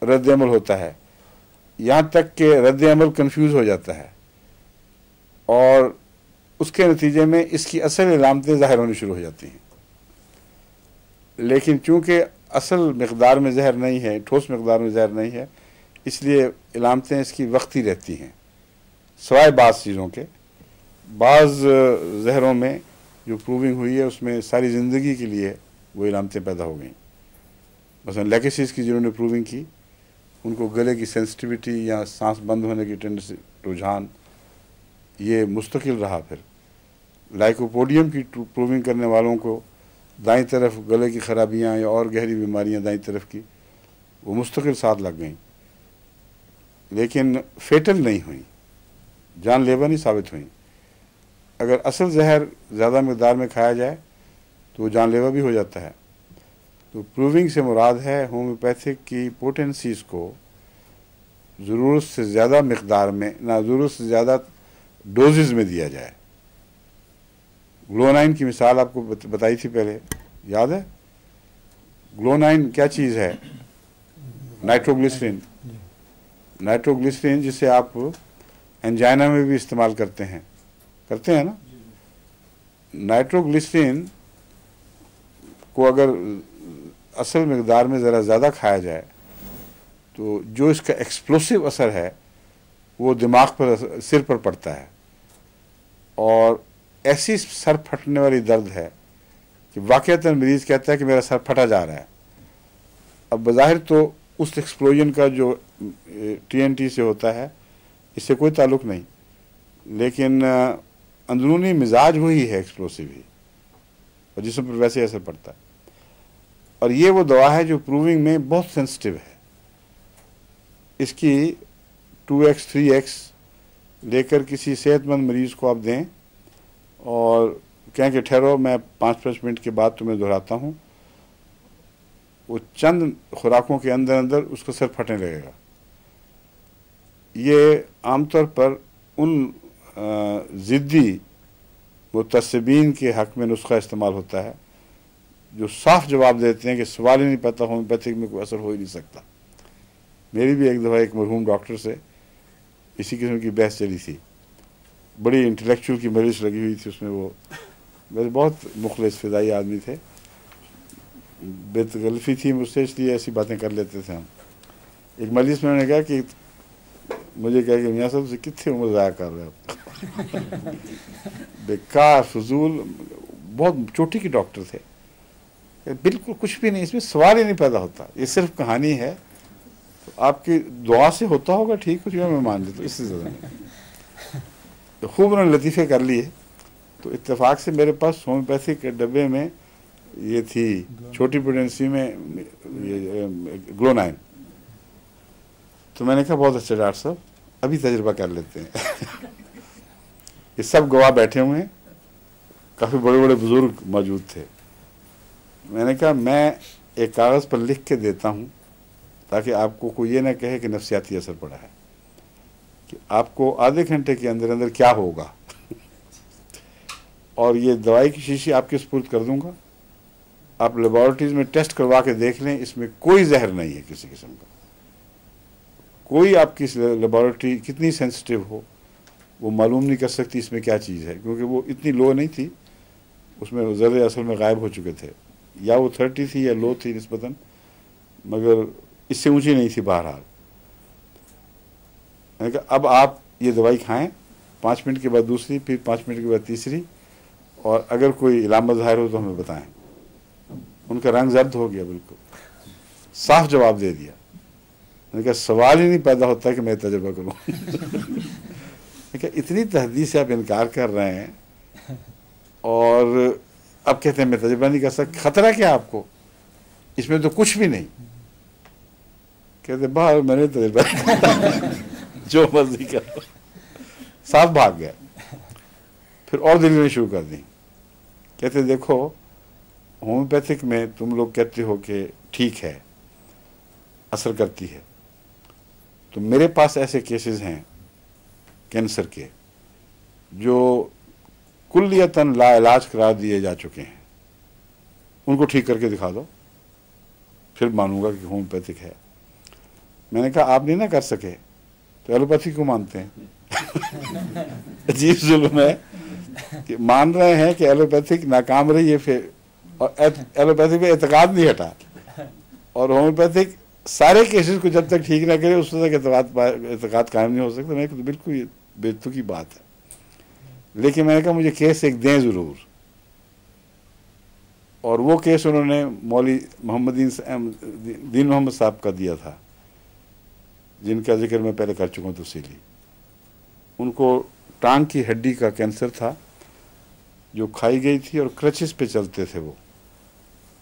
رد عمل ہوتا ہے، یہاں تک کہ رد عمل کنفیوز ہو جاتا ہے اور اس کے نتیجے میں اس کی اصل علامتیں ظاہر ہونی شروع ہو جاتی ہیں. لیکن چونکہ اصل مقدار میں زہر نہیں ہے، ٹھوس مقدار میں زہر نہیں ہے، اس لیے علامتیں اس کی وقتی رہتی ہیں. سوائے بعض چیزوں کے، بعض زہروں میں جو پروونگ ہوئی ہے اس میں ساری زندگی کے لیے وہ علامتیں پیدا ہو گئیں. مثلا لیکسیز کی جنہوں نے پروونگ کی उनको गले की सेंसिटिविटी या सांस बंद होने की टेंडेंसी रुझान ये मुस्तकिल रहा। फिर लाइकोपोडियम की प्रूविंग करने वालों को दाईं तरफ गले की खराबियां या और गहरी बीमारियां दाईं तरफ की वो मुस्तकिल साथ लग गईं, लेकिन फेटल नहीं हुई, जानलेवा नहीं साबित हुई। अगर असल जहर ज़्यादा मकदार में खाया जाए तो वो जानलेवा भी हो जाता है। तो प्रूविंग से मुराद है होम्योपैथिक की पोटेंसीज़ को ज़रूरत से ज़्यादा मकदार में, ना ज़रूरत से ज़्यादा डोजेज़ में दिया जाए। ग्लोनाइन की मिसाल आपको बताई थी पहले, याद है? ग्लोनाइन क्या चीज़ है? नाइट्रोग्लिसरीन। नाइट्रोग्लिसरीन जिसे आप एंजाइना में भी इस्तेमाल करते हैं ना। नाइट्रोग्लिसरीन को अगर असल मकदार में ज़रा ज़्यादा खाया जाए तो जो इसका एक्सप्लोसिव असर है वो दिमाग पर, सिर पर पड़ता है, और ऐसी सर फटने वाली दर्द है कि वाक़ईतन मरीज़ कहता है कि मेरा सर फटा जा रहा है। अब बज़ाहिर तो उस एक्सप्लोजन का जो TNT से होता है इससे कोई ताल्लुक़ नहीं, लेकिन अंदरूनी मिजाज वही है, एक्सप्लोसिव ही, और जिसम पर वैसे असर पड़ता है। और ये वो दवा है जो प्रूविंग में बहुत सेंसिटिव है। इसकी 2x 3x लेकर किसी सेहतमंद मरीज़ को आप दें और कहें कि ठहरो मैं 5-5 मिनट के बाद तुम्हें दोहराता हूँ, वो चंद खुराकों के अंदर अंदर उसका सर फटने लगेगा। ये आमतौर पर उन ज़िद्दी मुतस्सिबीन के हक़ में नुस्खा इस्तेमाल होता है जो साफ जवाब देते हैं कि सवाल ही नहीं पता, होम्योपैथिक में कोई असर हो ही नहीं सकता। मेरी भी एक दफ़ा एक मरहूम डॉक्टर से इसी किस्म की बहस चली थी, बड़ी इंटेलेक्चुअल की मरीज लगी हुई थी उसमें। वो वैसे बहुत मुखलिस फ़िदाई आदमी थे, बेतकल्फ़ी थी मुझसे, इसलिए ऐसी बातें कर लेते थे हम। एक मजलिस में उन्होंने कहा कि मुझे कहा कि मियाँ साहब से कितनी उम्र ज़ाया कर रहे हो बेकार फजूल। बहुत चोटी के डॉक्टर थे, बिल्कुल कुछ भी नहीं, इसमें सवाल ही नहीं पैदा होता, ये सिर्फ कहानी है। तो आपकी दुआ से होता होगा ठीक, कुछ मैं मान लेता, इससे ज़्यादा नहीं। तो खूब उन्होंने लतीफ़े कर लिए। तो इत्तेफाक से मेरे पास होम्योपैथिक के डब्बे में ये थी छोटी पोटेंसी में ये ग्लोनाइन। तो मैंने कहा बहुत अच्छा डॉक्टर साहब, अभी तजुर्बा कर लेते हैं ये सब गवाह बैठे हुए हैं, काफ़ी बड़े बड़े बुज़ुर्ग मौजूद थे। मैंने कहा मैं एक कागज़ पर लिख के देता हूँ ताकि आपको कोई ये ना कहे कि नफसियाती असर पड़ा है, कि आपको आधे घंटे के अंदर अंदर क्या होगा और ये दवाई की शीशी आपके सुपुर्द कर दूंगा, आप लेबॉरेटरीज में टेस्ट करवा के देख लें, इसमें कोई जहर नहीं है किसी किस्म का। कोई आपकी लेबॉरेटरी कितनी सेंसिटिव हो वो मालूम नहीं कर सकती इसमें क्या चीज़ है, क्योंकि वो इतनी लो नहीं थी, उसमें ज़र्रे असल में गायब हो चुके थे, या वो 30 थी या लो थी निस्बतन, मगर इससे ऊंची नहीं थी बहरहाल। मैंने कहा अब आप ये दवाई खाएं, 5 मिनट के बाद दूसरी, फिर 5 मिनट के बाद तीसरी, और अगर कोई इलामत ज़ाहिर हो तो हमें बताएं। उनका रंग जर्द हो गया, बिल्कुल साफ जवाब दे दिया। मैंने कहा सवाल ही नहीं पैदा होता कि मैं तजुर्बा करूँ मैंने कहा इतनी तहदीद से आप इनकार कर रहे हैं और अब कहते हैं मैं तजुर्बा नहीं कर सकता, खतरा क्या आपको, इसमें तो कुछ भी नहीं। कहते बाहर मैंने तजुर्बा जो मर्जी करो, साफ भाग गया। फिर और दलीलें शुरू कर दी, कहते देखो होम्योपैथिक में तुम लोग कहते हो कि ठीक है असर करती है, तो मेरे पास ऐसे केसेस हैं कैंसर के जो कुल्लियतन लाइलाज करार दिए जा चुके हैं, उनको ठीक करके दिखा दो, फिर मानूंगा कि होम्योपैथिक है। मैंने कहा आप नहीं ना कर सके तो एलोपैथी को मानते हैं अजीब जुल्म है कि मान रहे हैं कि एलोपैथिक नाकाम रही है, फिर और एलोपैथी पे एतकाद नहीं हटा, और होम्योपैथिक सारे केसेस को जब तक ठीक ना करे उस तक एतकाद कायम नहीं हो सकता। मैं तो बिल्कुल ये बेतुकी बात है, लेकिन मैंने कहा मुझे केस एक दें ज़रूर, और वो केस उन्होंने मौलवी दीन मोहम्मद साहब का दिया था। जिनका जिक्र मैं पहले कर चुका हूँ तफसीली। उनको टांग की हड्डी का कैंसर था जो खाई गई थी और क्रचेस पे चलते थे वो।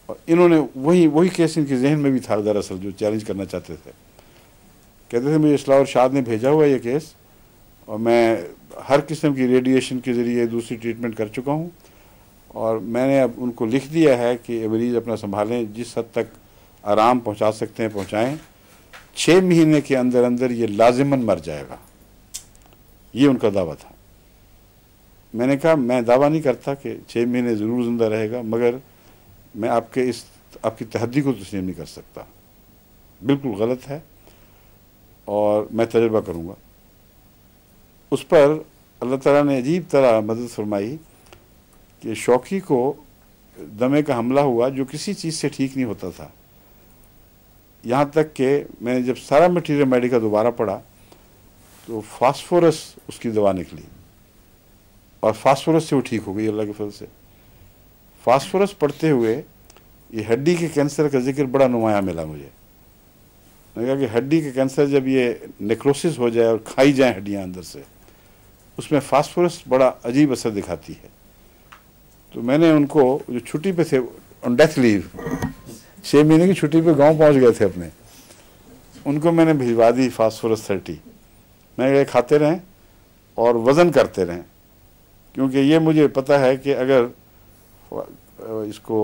और इन्होंने वही केस इनके जहन में भी था दरअसल, जो चैलेंज करना चाहते थे। कहते थे मुझे इस्लाह और शाद ने भेजा हुआ ये केस और मैं हर किस्म की रेडिएशन के ज़रिए दूसरी ट्रीटमेंट कर चुका हूँ और मैंने अब उनको लिख दिया है कि मरीज़ अपना संभालें, जिस हद तक आराम पहुँचा सकते हैं पहुँचाएँ, 6 महीने के अंदर अंदर ये लाजिमन मर जाएगा। ये उनका दावा था। मैंने कहा मैं दावा नहीं करता कि 6 महीने ज़रूर ज़िंदा रहेगा, मगर मैं आपकी तहद्दी को तस्लीम नहीं कर सकता, बिल्कुल गलत है और मैं तजर्बा करूँगा। उस पर अल्लाह ताला ने अजीब तरह मदद फरमाई कि शौकी को दमे का हमला हुआ जो किसी चीज़ से ठीक नहीं होता था। यहाँ तक कि मैंने जब सारा मटीरियल मेडिकल दोबारा पढ़ा तो फास्फोरस उसकी दवा निकली और फास्फोरस से वो ठीक हो गई अल्लाह के फजल से। फास्फोरस पढ़ते हुए ये हड्डी के कैंसर का जिक्र बड़ा नुमाया मिला मुझे। मैंने कहा कि हड्डी के कैंसर जब ये नेक्रोसिस हो जाए और खाई जाए हड्डियाँ अंदर से, उसमें फास्फोरस बड़ा अजीब असर दिखाती है। तो मैंने उनको जो छुट्टी पे थे ऑन डेथ लीव, 6 महीने की छुट्टी पे गांव पहुंच गए थे अपने, उनको मैंने भिजवा दी फास्फोरस 30। मैं ये खाते रहें और वज़न करते रहें, क्योंकि ये मुझे पता है कि अगर इसको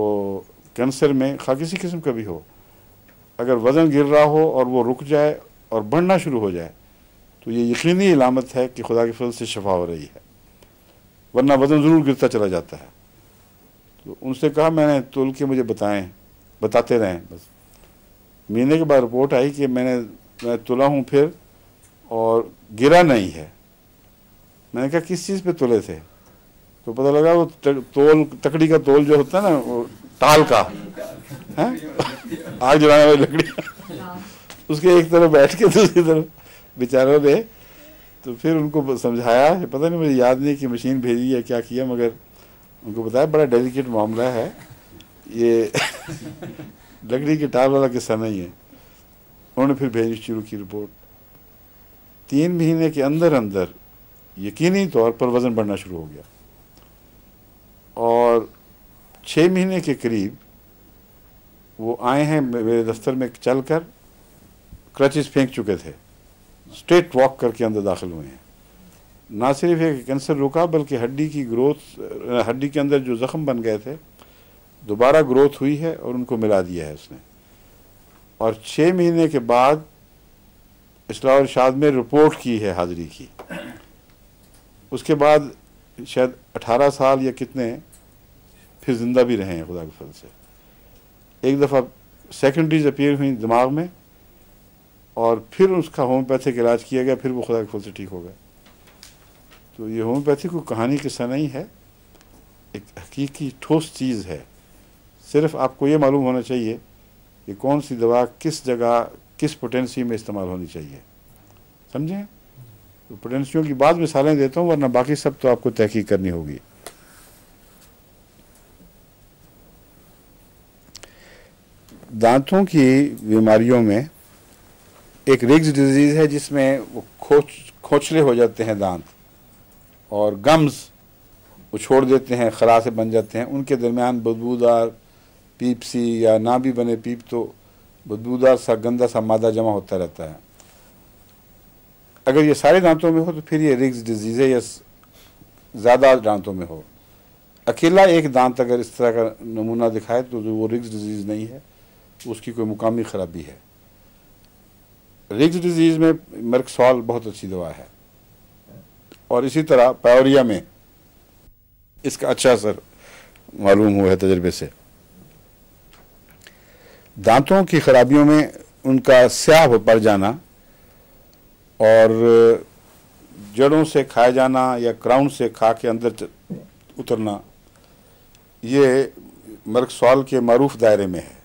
कैंसर में किसी किस्म का भी हो, अगर वज़न गिर रहा हो और वो रुक जाए और बढ़ना शुरू हो जाए तो ये यकीनी इलामत है कि खुदा के फजल से शफा हो रही है, वरना वज़न ज़रूर गिरता चला जाता है। तो उनसे कहा मैंने तोल के मुझे बताते रहें बस। महीने के बाद रिपोर्ट आई कि मैं तुला हूँ फिर और गिरा नहीं है। मैंने कहा किस चीज़ पे तुले थे? तो पता लगा वो तकड़ी का तोल जो होता है ना, वो टाल का है, आग जलाने वाली लकड़ी, उसके एक तरफ बैठ के दूसरी तरफ बेचारों ने। तो फिर उनको समझाया, पता नहीं मुझे याद नहीं कि मशीन भेजी है क्या किया, मगर उनको बताया बड़ा डेलिकेट मामला है ये लकड़ी के टाल वाला किस्सा नहीं है। उन्होंने फिर भेजनी शुरू की रिपोर्ट। 3 महीने के अंदर अंदर यकीनी तौर पर वज़न बढ़ना शुरू हो गया और 6 महीने के करीब वो आए हैं मेरे दफ्तर में चलकर, क्रचेस फेंक चुके थे, स्ट्रेट वॉक करके अंदर दाखिल हुए हैं। ना सिर्फ एक कैंसर रुका बल्कि हड्डी की ग्रोथ, हड्डी के अंदर जो ज़ख्म बन गए थे दोबारा ग्रोथ हुई है और उनको मिला दिया है उसने। और 6 महीने के बाद इस्लाह और शाद में रिपोर्ट की है हाज़िरी की। उसके बाद शायद 18 साल या कितने फिर ज़िंदा भी रहे हैं खुदा के फजल से। एक दफ़ा सेकेंडरीज अपीयर हुई दिमाग में और फिर उसका होम्योपैथिक इलाज किया गया, फिर वो खुदा के फजल से ठीक हो गए। तो ये होम्योपैथी कोई कहानी किस्सा नहीं है, एक हकीकी ठोस चीज़ है। सिर्फ आपको ये मालूम होना चाहिए कि कौन सी दवा किस जगह किस पोटेंसी में इस्तेमाल होनी चाहिए, समझें। तो पोटेंसियों की बाद मिसालें देता हूँ, वरना बाकी सब तो आपको तहकीक करनी होगी। दांतों की बीमारियों में एक रिग्स डिजीज़ है जिसमें वो खोचले हो जाते हैं दांत और गम्स वो छोड़ देते हैं, खराशे बन जाते हैं। उनके दरमियान बदबूदार पीप सी या ना भी बने पीप तो बदबूदार सा गंदा सा मादा जमा होता रहता है। अगर ये सारे दांतों में हो तो फिर ये रिग्स डिजीज़ है, या ज़्यादा दांतों में हो। अकेला एक दांत अगर इस तरह का नमूना दिखाए तो वो रिग्स डिजीज़ नहीं है, उसकी कोई मुकामी ख़राबी है। रिग्स डिजीज़ में मेरक्सॉल बहुत अच्छी दवा है और इसी तरह पायोरिया में इसका अच्छा असर मालूम हुआ है तजर्बे से। दांतों की खराबियों में उनका स्याह पड़ जाना और जड़ों से खाया जाना या क्राउन से खा के अंदर उतरना, ये मेरक्सॉल के मारूफ दायरे में है।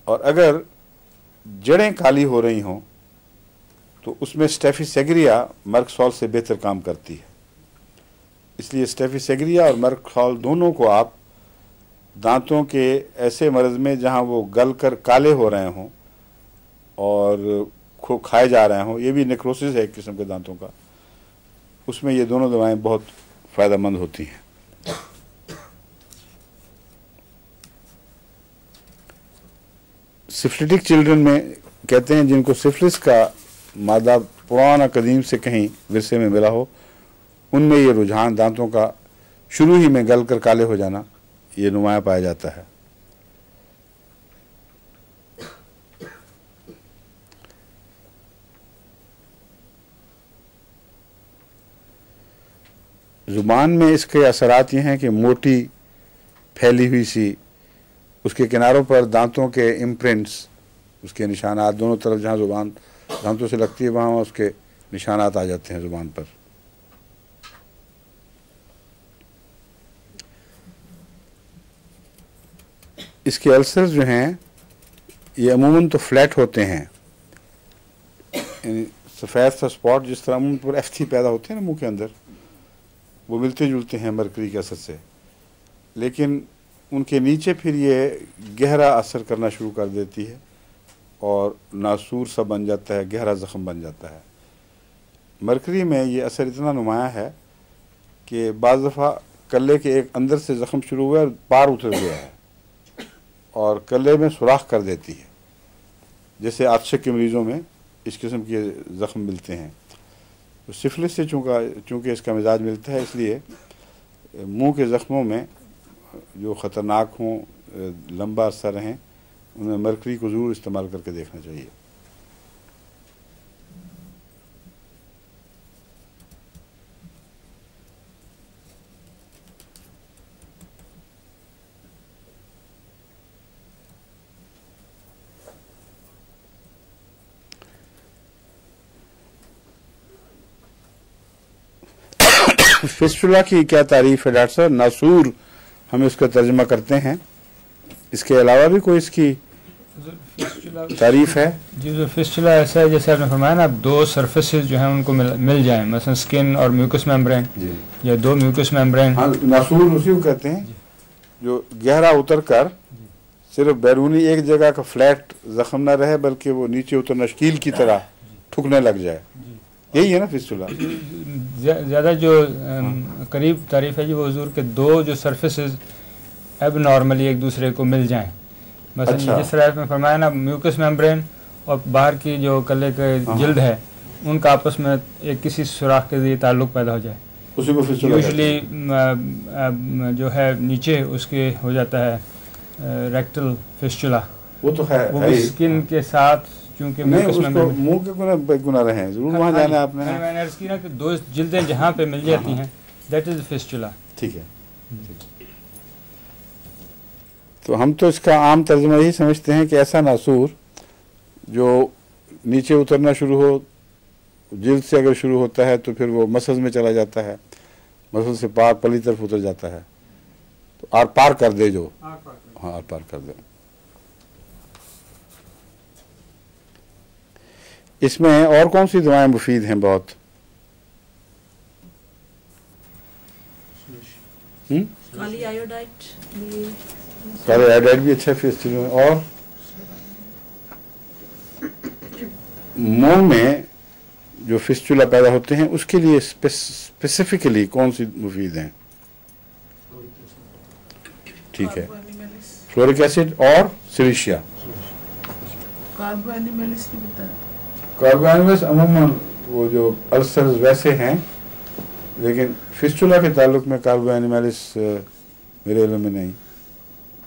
और अगर जड़ें काली हो रही हों तो उसमें स्टेफिसेग्रिया मेरक्सॉल से बेहतर काम करती है। इसलिए स्टेफिसेग्रिया और मेरक्सॉल दोनों को आप दांतों के ऐसे मर्ज़ में जहां वो गल कर काले हो रहे हों और کھائے جا رہے ہوں, یہ بھی نیکروسس ہے ایک قسم کے دانتوں کا, اس میں یہ دونوں دوائیں بہت فائدہ مند ہوتی ہیں. سفلٹک چلڈرن میں کہتے ہیں جن کو سفلس کا مادہ پرانا قدیم سے کہیں ورثے میں ملا ہو, ان میں یہ رجحان دانتوں کا شروع ہی میں گل کر کالے ہو جانا یہ نمایاں پایا جاتا ہے. زبان میں اس کے اثرات یہ ہیں کہ موٹی پھیلی ہوئی سی اس کے کناروں پر دانتوں کے امپرنٹس, اس کے نشانات دونوں طرف جہاں زبان دانتوں سے لگتی ہے وہاں اس کے نشانات آ جاتے ہیں زبان پر. اس کے السرز جو ہیں یہ عموماً تو فلیٹ ہوتے ہیں, یعنی سفید سا اسپاٹ جس طرح عموماً پر ایفتھی پیدا ہوتے ہیں نا منہ کے اندر, وہ ملتے جلتے ہیں مرکری کے اثر سے, لیکن ان کے نیچے پھر یہ گہرا اثر کرنا شروع کر دیتی ہے اور ناسور سا بن جاتا ہے, گہرا زخم بن جاتا ہے. مرکری میں یہ اثر اتنا نمایاں ہے کہ بعض دفعہ کلے کے ایک اندر سے زخم شروع ہوا اور پار اتر گیا ہے اور کلے میں سوراخ کر دیتی ہے, جیسے عطشے کے مریضوں میں اس قسم کے زخم ملتے ہیں. سفلس سے چونکہ اس کا مزاج ملتا ہے, اس لیے منہ کے زخموں میں جو خطرناک ہوں, لمبا عرصہ رہیں, ان میں مرکری کو ضرور استعمال کر کے دیکھنا چاہیے. فسٹولا کی کیا تعریف ہے ڈاکٹر صاحب؟ ناسور ہم اس کا ترجمہ کرتے ہیں, اس کے علاوہ بھی کوئی اس کی تعریف ہے؟ جی فسٹولا ایسا ہے جیسے آپ نے فرمایا نا, اب دو سرفیسز جو ہیں ان کو مل جائیں, مثلا سکن اور میوکس میمبرین, یا دو میوکس میمبرین. ہاں, ناسور اسی کو کہتے ہیں جو گہرا اتر کر صرف بیرونی ایک جگہ کا فلیٹ زخم نہ رہے بلکہ وہ نیچے اترنا شکیل کی طرح ٹھکنے لگ جائے, یہی ہے نا فسٹولا؟ زیادہ جو قریب تعریف ہے جی وہ حضور کے دو جو سرفیسز اب نارملی ایک دوسرے کو مل جائیں, مثلا جس طرح میں فرمایا نا میوکس میمبرین اور باہر کی جو کلے کے جلد ہے ان کا آپس میں ایک کسی سوراخ کے ذریعے تعلق پیدا ہو جائے, اسی کو فسٹولا یوزلی جو ہے نیچے اس کے ہو جاتا ہے ریکٹل فسٹولا. وہ تو ہے وہ اسکن کے ساتھ چونکہ منہ کے گنا رہے ہیں, ضرور وہاں جانا ہے آپ نے. میں نے عرض کی نا کہ دو جلدیں جہاں پہ مل جاتی ہیں دیٹ از فسٹولا. ٹھیک ہے, تو ہم تو اس کا عام ترجمہ یہی سمجھتے ہیں کہ ایسا ناسور جو نیچے اترنا شروع ہو, جلد سے اگر شروع ہوتا ہے تو پھر وہ مسلز میں چلا جاتا ہے, مسل سے پار پلی طرف اتر جاتا ہے, تو آر پار کر دے, جو ہاں آر پار کر دے. اس میں اور کون سی دوائیں مفید ہیں بہت؟ کالی آیوڈائٹ بھی اچھا فسٹولا میں. اور منہ میں جو فسٹولا پیدا ہوتے ہیں اس کے لیے اسپیسیفکلی کون سی مفید ہیں؟ ٹھیک ہے, فلورک ایسڈ اور سلیشیا. کاربو اینیملس کی بتائیں. کاربو اینیملس عموماً وہ جو السرز ویسے ہیں, لیکن فسٹولا کے تعلق میں کاربو اینیملس میرے علم میں نہیں.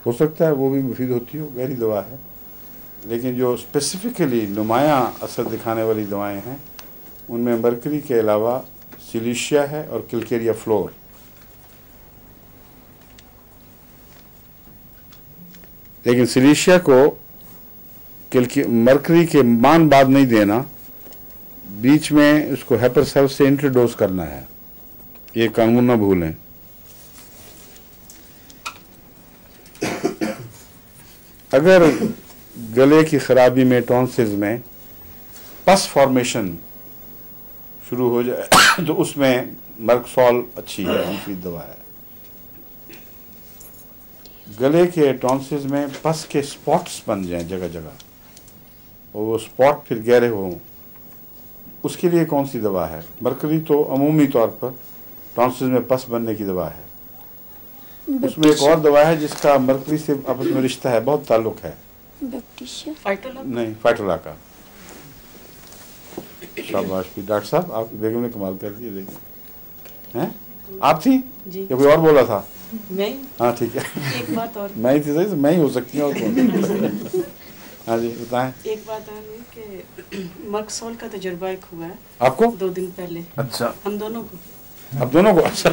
ہو سکتا ہے وہ بھی مفید ہوتی ہو, گہری دوا ہے, لیکن جو اسپیسیفکلی نمایاں اثر دکھانے والی دوائیں ہیں ان میں مرکری کے علاوہ سلیشیا ہے اور کلکیریا فلور. لیکن سلیشیا کو مرکری کے مان بعد نہیں دینا, بیچ میں اس کو ہیپر سیلف سے انٹروڈوز کرنا ہے, یہ قانون نہ بھولیں. اگر گلے کی خرابی میں ٹونسلز میں پس فارمیشن شروع ہو جائے تو اس میں مرکسول اچھی ہے, مفید دوا ہے. گلے کے ٹونسلز میں پس کے سپاٹس بن جائیں جگہ جگہ और वो स्पॉट फिर गहरे हों, उसके लिए कौन सी दवा है? मरकरी तो अमूमी तौर पर टॉन्सिल्स में पस बनने की दवा है। उसमें एक और दवा है जिसका मरकरी से आपस में रिश्ता है, बहुत ताल्लुक है। नहीं, फाइटोला का। शाबाश भी डॉक्टर साहब, आप बेगम ने कमाल कर दिए। देखिए हैं, आप थी या कोई और बोला था? मैं। हाँ ठीक है, एक बात और, मैं ही थी, सही मैं ही हो सकती हूँ और कौन? हाँ जी बताएं। एक बात और है कि मर्कसॉल का तजुर्बा एक हुआ है आपको 2 दिन पहले। अच्छा, हम दोनों को। अब दोनों को? अच्छा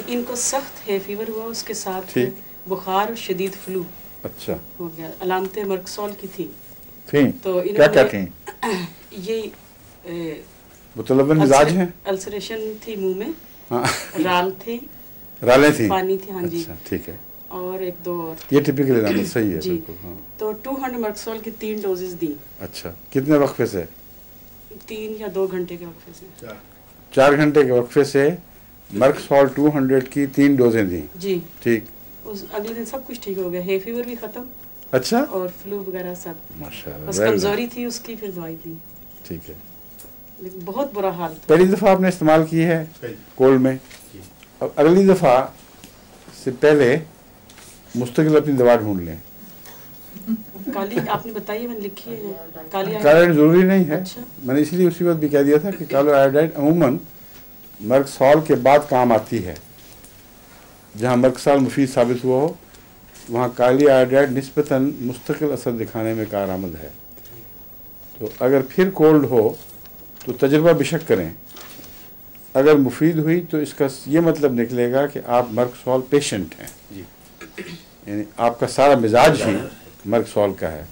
इनको सख्त है फीवर हुआ, उसके साथ ठीक। बुखार और शदीद फ्लू अच्छा हो गया। अलामतें मर्कसॉल की थी। तो इन्होंने क्या थी? ये मुतलवन मिजाज हैं? अल्सरेशन थी मुंह में, हाँ राल थे, रालें थी, पानी थी। हाँ जी। अच्छा ठीक है, और 1-2 और ये टिपिकल इलाज सही है जी। बिल्कुल। हाँ तो 200 मर्कसॉल की 3 डोजेस दी। अच्छा, कितने वक्फे से? 3 या 2 घंटे के वक्फे से। 4 घंटे के वक्फे से मर्कसॉल 200 की 3 डोजें दी जी। ठीक। उस अगले दिन सब कुछ ठीक हो गया, है फीवर भी खत्म। अच्छा, और फ्लू वगैरह सब। माशाल्लाह, बस कमजोरी थी उसकी, फिर दवाई दी। ठीक है। लेकिन बहुत बुरा हाल था। पहली दफ़ा आपने इस्तेमाल की है कोल्ड में, अब अगली दफ़ा से पहले मुस्तकिल अपनी दवा ढूंढ लें। काली आपने बताई, मैंने लिखी है काली काला जरूरी नहीं है। अच्छा। मैंने इसलिए उसी वक्त भी कह दिया था कि कालो आयोडाइड अमूमन मर्कसॉल के बाद काम आती है। जहाँ मर्कसॉल मुफीद साबित हुआ हो वहाँ काली आयोडाइड निस्बतन मुस्तकिल असर दिखाने में कारआमद है। तो अगर फिर कोल्ड हो तो तजर्बा बेशक करें, अगर मुफीद हुई तो इसका ये मतलब निकलेगा कि आप मर्कसॉल पेशेंट हैं, यानी आपका सारा मिजाज ही मर्कसॉल का है।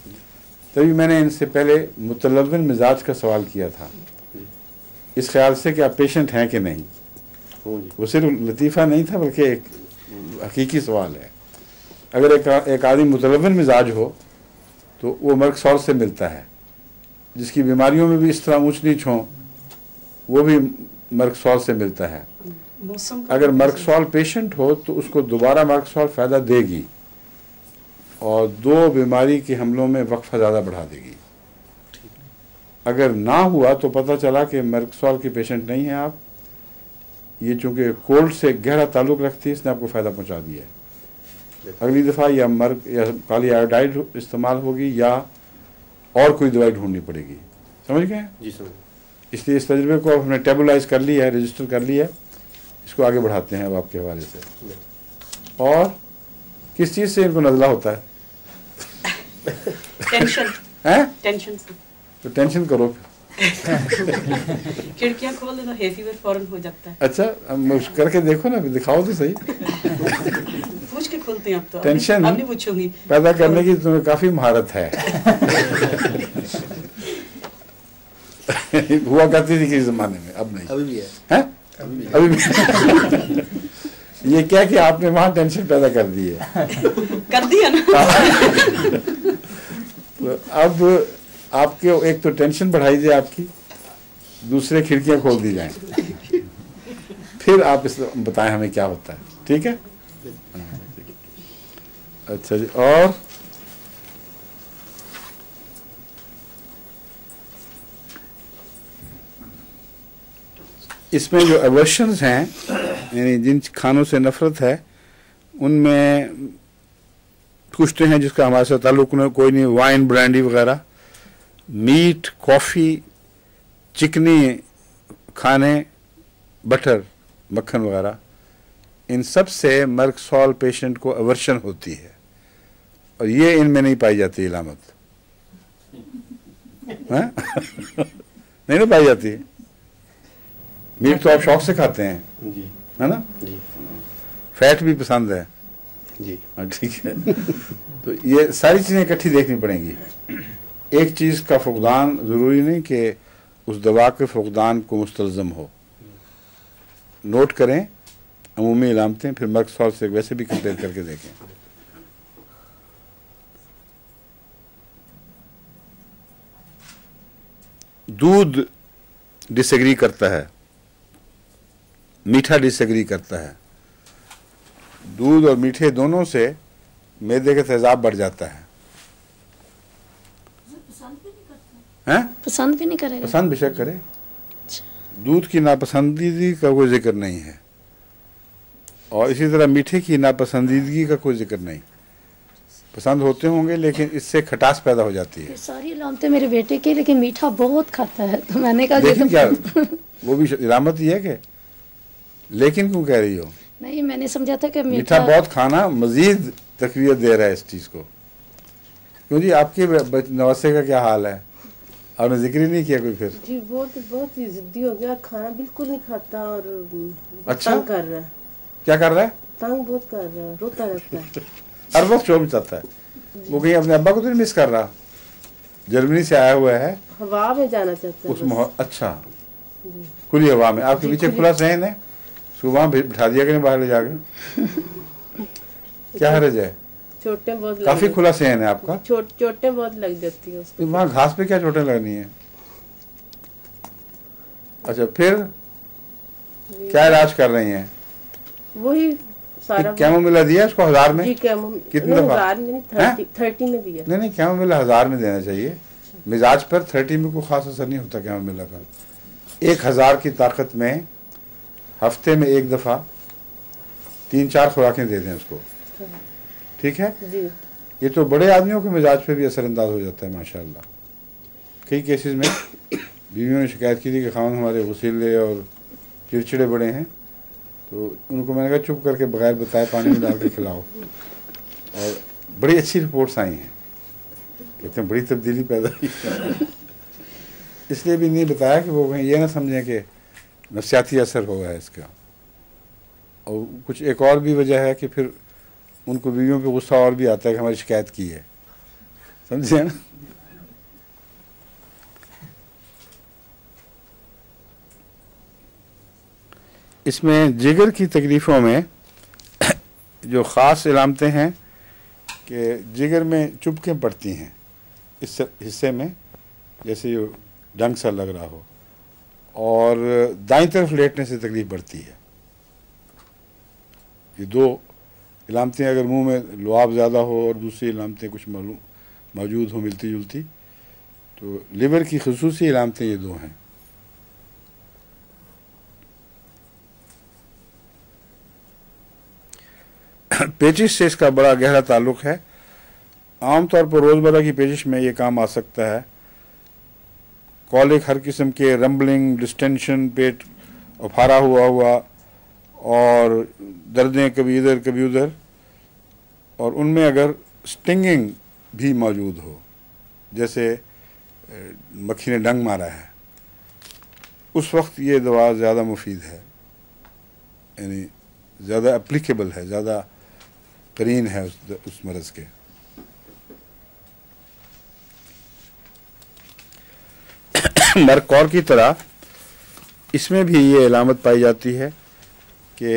तभी मैंने इनसे पहले मुतलव्विन मिजाज का सवाल किया था, इस ख्याल से कि आप पेशेंट हैं कि नहीं। वो सिर्फ लतीफ़ा नहीं था बल्कि एक हकीकी सवाल है। अगर एक आदमी मुतलव्विन मिजाज हो तो वो मर्कसॉल से मिलता है। जिसकी बीमारियों में भी इस तरह ऊंच नीच हों वो भी मर्कसॉल से मिलता है। अगर मर्कसॉल पेशेंट हो तो उसको दोबारा मर्कसॉल फ़ायदा देगी और 2 बीमारी के हमलों में वक्फा ज़्यादा बढ़ा देगी। अगर ना हुआ तो पता चला कि मर्कसॉल की पेशेंट नहीं है आप, ये चूँकि कोल्ड से गहरा ताल्लुक़ रखती है, इसने आपको फ़ायदा पहुँचा दिया है। अगली दफ़ा या काली आयोडाइड इस्तेमाल होगी या और कोई दवाई ढूंढनी पड़ेगी। समझ गए? जी समझ। इसलिए इस तजुर्बे को हमने टेबुलाइज कर लिया है, रजिस्टर कर लिया है, इसको आगे बढ़ाते हैं अब आपके हवाले से। और किस चीज़ से इनको नज़ला होता है? टेंशन है? टेंशन से। तो टेंशन करो खिड़कियां खोल दो तो है फीवर फौरन हो जाता है। अच्छा, अब करके देखो ना, दिखाओ तो सही। पूछ के खोलते हैं अब तो। टेंशन अब नहीं पूछूंगी। पैदा करने की तुम्हें काफ़ी महारत है। हुआ करती थी किसी ज़माने में, अब नहीं। अभी भी है? अभी भी। ये क्या कि आपने वहाँ टेंशन पैदा कर दी है। कर दिया ना। तो अब आपके एक तो टेंशन बढ़ाई जाए आपकी, दूसरे खिड़कियां खोल दी जाएं, फिर आप इस बताएं हमें क्या होता है। ठीक है? अच्छा जी। और इसमें जो एवर्शंस हैं, यानी जिन खानों से नफरत है, उनमें कुछ तो हैं जिसका हमारे साथ ताल्लुक नहीं, कोई नहीं, वाइन ब्रांडी वगैरह, मीट, कॉफ़ी, चिकनी खाने, बटर, मक्खन वगैरह, इन सब से मर्कसॉल पेशेंट को एवर्शन होती है और ये इनमें नहीं पाई जाती इलामत। नहीं ना पाई जाती। मीट तो आप शौक से खाते हैं जी, है ना जी। फैट भी पसंद है जी, हाँ ठीक है। तो ये सारी चीज़ें इकट्ठी देखनी पड़ेंगी। एक चीज़ का फुकदान ज़रूरी नहीं कि उस दवा के फुकदान को मुस्तलज़म हो। नोट करें अमूमी इलामतें, फिर मर्कसॉल से वैसे भी कंपेयर करके देखें। दूध डिसएग्री करता है, मीठा डिसएग्री करता है। दूध और मीठे दोनों से मैदे का तेज़ाब बढ़ जाता है। हैं? पसंद भी नहीं करेगा? पसंद बेशक करे, दूध की नापसंदीदगी का कोई जिक्र नहीं है, और इसी तरह मीठे की नापसंदीदगी का कोई जिक्र नहीं। पसंद होते होंगे लेकिन इससे खटास पैदा हो जाती है। ये सारी इलामतें मेरे बेटे की, लेकिन मीठा बहुत खाता है, तो मैंने कहा लेकिन क्या वो भी इलामत ही है कि, लेकिन क्यों कह रही हो? नहीं, मैंने समझा था कि मीठा बहुत खाना मजीद तकवीत दे रहा है इस चीज़ को। क्यों जी, आपके नवासे का क्या हाल है? आपने जिक्र ही नहीं किया कोई फिर? जी बहुत ही जिद्दी हो गया, खाना बिल्कुल नहीं खाता और अच्छा? तंग कर रहा है। क्या कर रहा है? तंग बहुत कर रहा है, रोता रहता है, हर वक्त शोर मचाता है। वो कहीं अपने अब्बा को तो नहीं मिस कर रहा? जर्मनी से आया हुआ है, हवा में जाना चाहता है उस अच्छा खुली हवा में। आपके पीछे खुला सहन है, सुबह बिठा दिया करें बाहर ले जाकर, क्या हर्ज है? चोटें बहुत काफी खुला सहन है आपका। चोटें बहुत लग जाती है उसको। वहाँ घास पे क्या चोटें लगनी है? अच्छा, फिर क्या इलाज कर रही हैं? वही सारा कैमोमिला दिया उसको 1000 में? जी कितने दफा? 1000 में 30 में दिया। नहीं, कैमोमिला 1000 में देना चाहिए। मिजाज पर 30 में कोई खास असर नहीं होता कैमोमिला का। 1000 की ताकत में हफ्ते में एक दफा 3-4 खुराकें दे दें उसको, ठीक है जी। ये तो बड़े आदमियों के मिजाज पे भी असरअंदाज हो जाता है माशाल्लाह। कई केसेस में बीवियों ने शिकायत की थी कि खान हमारे गुस्सीले और चिड़चिड़े बड़े हैं, तो उनको मैंने कहा चुप करके बगैर बताए पानी में डाल के खिलाओ, और बड़ी अच्छी रिपोर्ट्स आई हैं, कहते हैं बड़ी तब्दीली पैदा हुई। इसलिए भी नहीं बताया कि वो कहीं ये ना समझें कि नफसियाती असर होगा इसका। और कुछ एक और भी वजह है कि फिर उनको बीवियों पे गुस्सा और भी आता है कि हमारी शिकायत की है, समझे ना। इसमें जिगर की तकलीफ़ों में जो ख़ास इलामतें हैं कि जिगर में चुभकें पड़ती हैं इस हिस्से में, जैसे ये डंग सा लग रहा हो, और दाईं तरफ लेटने से तकलीफ़ बढ़ती है। ये दो इलामतें, अगर मुंह में लुआब ज़्यादा हो और दूसरी इलामतें कुछ मौजूद हो मिलती जुलती, तो लिवर की खुसूसी इलामतें ये दो हैं। पेचिश से इसका बड़ा गहरा ताल्लुक़ है। आमतौर पर रोज़मर्रा की पेचिश में ये काम आ सकता है। कॉलिक, हर किस्म के रंबलिंग, डिस्टेंशन, पेट उफारा हुआ और दर्दें कभी इधर कभी उधर, और उनमें अगर स्टिंगिंग भी मौजूद हो, जैसे मक्खी ने डंग मारा है, उस वक्त ये दवा ज़्यादा मुफीद है, यानी ज़्यादा एप्लीकेबल है, ज़्यादा करीन है उस मरज़ के। मरकौर की तरह इसमें भी ये इलामत पाई जाती है कि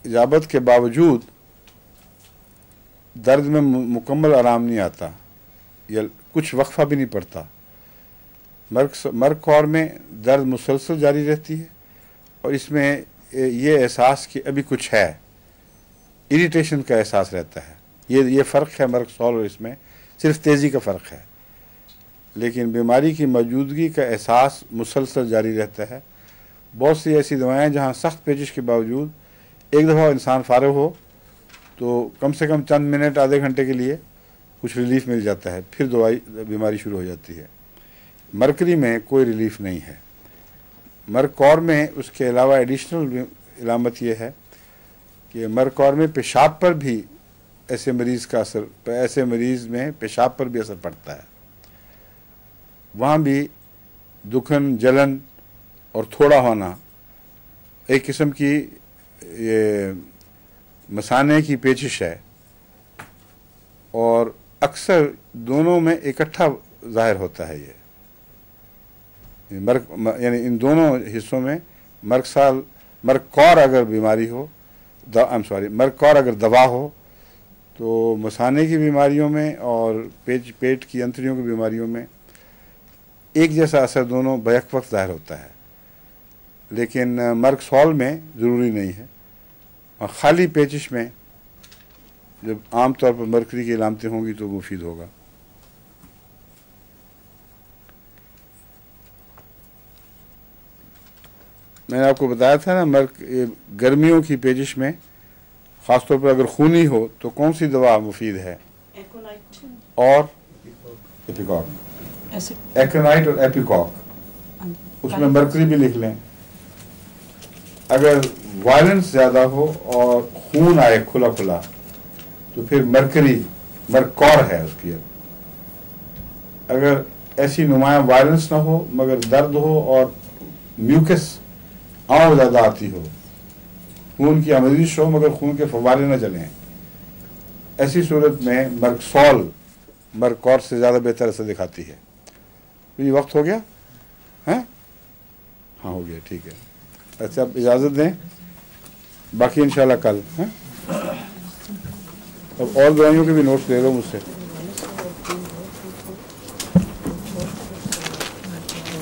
इजाबत के बावजूद दर्द में मुकम्मल आराम नहीं आता या कुछ वक्फा भी नहीं पड़ता। मरकौर में दर्द मुसलसल जारी रहती है, और इसमें ये एहसास कि अभी कुछ है, इरिटेशन का एहसास रहता है। ये फ़र्क है मरकसॉल और इसमें, सिर्फ तेज़ी का फ़र्क है, लेकिन बीमारी की मौजूदगी का एहसास मुसलसल जारी रहता है। बहुत सी ऐसी दवाएं जहां सख्त पेचिश के बावजूद एक दफ़ा इंसान फारग हो तो कम से कम चंद मिनट आधे घंटे के लिए कुछ रिलीफ मिल जाता है, फिर बीमारी शुरू हो जाती है। मरकरी में कोई रिलीफ नहीं है। मरकौर में उसके अलावा एडिशनल इलामत यह है कि मरकौर में पेशाब पर भी ऐसे मरीज़ में पेशाब पर भी असर पड़ता है। वहाँ भी दुखन, जलन और थोड़ा होना एक किस्म की ये मसाने की पेचिश है, और अक्सर दोनों में इकट्ठा ज़ाहिर होता है। ये यानी इन दोनों हिस्सों में मरकौर अगर बीमारी हो, मरकौर अगर दवा हो, तो मसाने की बीमारियों में और पेट की अंतड़ियों की बीमारियों में एक जैसा असर दोनों बैक वक्त ज़ाहिर होता है, लेकिन मरकसॉल में ज़रूरी नहीं है। और ख़ाली पेचिश में जब आम तौर पर मरकरी की इलामतें होंगी तो मुफीद होगा। मैंने आपको बताया था ना गर्मियों की पेजिश में ख़ास तौर पर अगर खूनी हो तो कौन सी दवा मुफीद है? और एपिकॉक, एक्रोनाइट और एपिकॉक, उसमें मरकरी भी लिख लें। अगर वायलेंस ज़्यादा हो और खून आए खुला खुला तो फिर मरकौर है उसकी। अगर ऐसी नुमाया वायलेंस ना हो मगर दर्द हो और म्यूकस आँव ज़्यादा आती हो, खून की आमदिश हो मगर खून के फवारे न चलें, ऐसी सूरत में मरकसॉल मरकौर से ज़्यादा बेहतर असर दिखाती है। ये वक्त हो गया है? हाँ हो गया, ठीक है। अच्छा आप इजाज़त दें, बाकी इंशाल्लाह कल हैं। अब और दवाइयों के भी नोट्स ले लो मुझसे।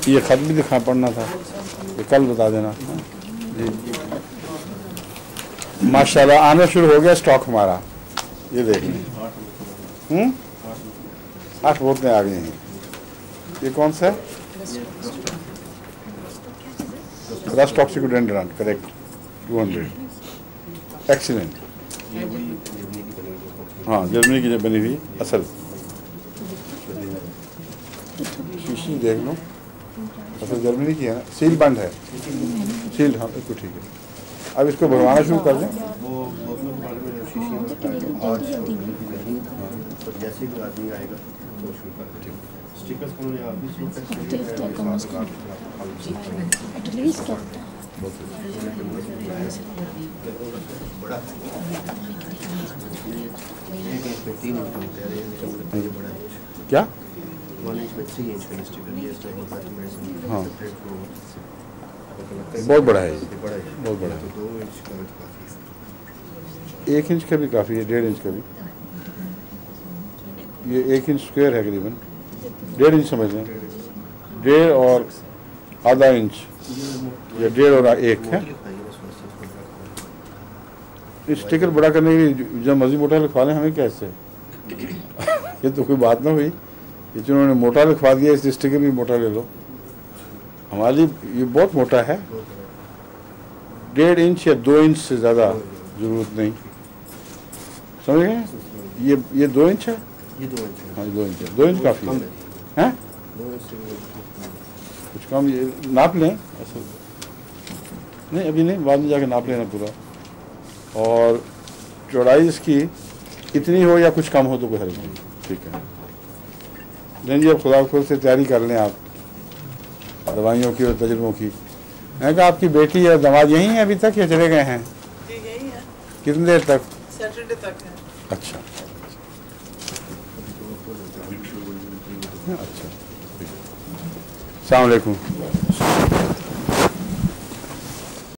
ये ख़त भी दिखा पढ़ना था, ये कल बता देना जी। माशाल्लाह आना शुरू हो गया स्टॉक हमारा, ये देख लें। 8 बोतलें आ गई हैं। ये कौन सा है? Rhus toxicodendron, correct, 200, excellent. हाँ जर्मनी की जब बनी हुई असल शीशी देख लो, असल जर्मनी की है ना, सील बंद है, सील। हाँ बिल्कुल ठीक है। अब इसको भरवाना शुरू कर दें। जैसे ही आदमी आएगा तो शुरू कर दें। स्टिकर्स को आप भी शुरू कर क्या? 1 इंच में 3 इंच का स्टिकर, ये हाँ बहुत बड़ा है, बड़ा है, बहुत बड़ा है। 2 इंच का काफ़ी, 1 इंच का भी काफ़ी है, 1.5 इंच का भी। ये 1 इंच स्क्वायर है करीबन, 1.5 इंच समझ लें, 1.5 और आधा इंच या 1.5 और 1 है। इस स्टिकर बड़ा करने के लिए जब मर्जी मोटा लिखवा लें, हमें क्या इससे? ये तो कोई बात ना हुई, ये जिन्होंने मोटा लिखवा दिया इस स्टिकर भी मोटा ले लो। हमारी ये बहुत मोटा है, 1.5 इंच या 2 इंच से ज़्यादा ज़रूरत नहीं, समझ गए? ये 2 इंच है, ये 2 इंच है। हाँ 2 इंच है, 2 इंच काफ़ी है। हैं? 2 इंच से कुछ कम, ये नाप लें असल नहीं, अभी नहीं, बाद में जाके नाप लेना पूरा। और चौड़ाई इसकी इतनी हो या कुछ कम हो तो कोई हर्ज नहीं, ठीक है। नहीं जी अब खुदा खुद से तैयारी कर लें आप दवाइयों की और तजुर्बों की। मैंने कहा आपकी बेटी और दामाद यहीं हैं अभी तक या चले गए हैं? यही है, कितनी देर तक? सैटरडे तक है। अच्छा अच्छा, ठीक है। अस्सलाम वालेकुम।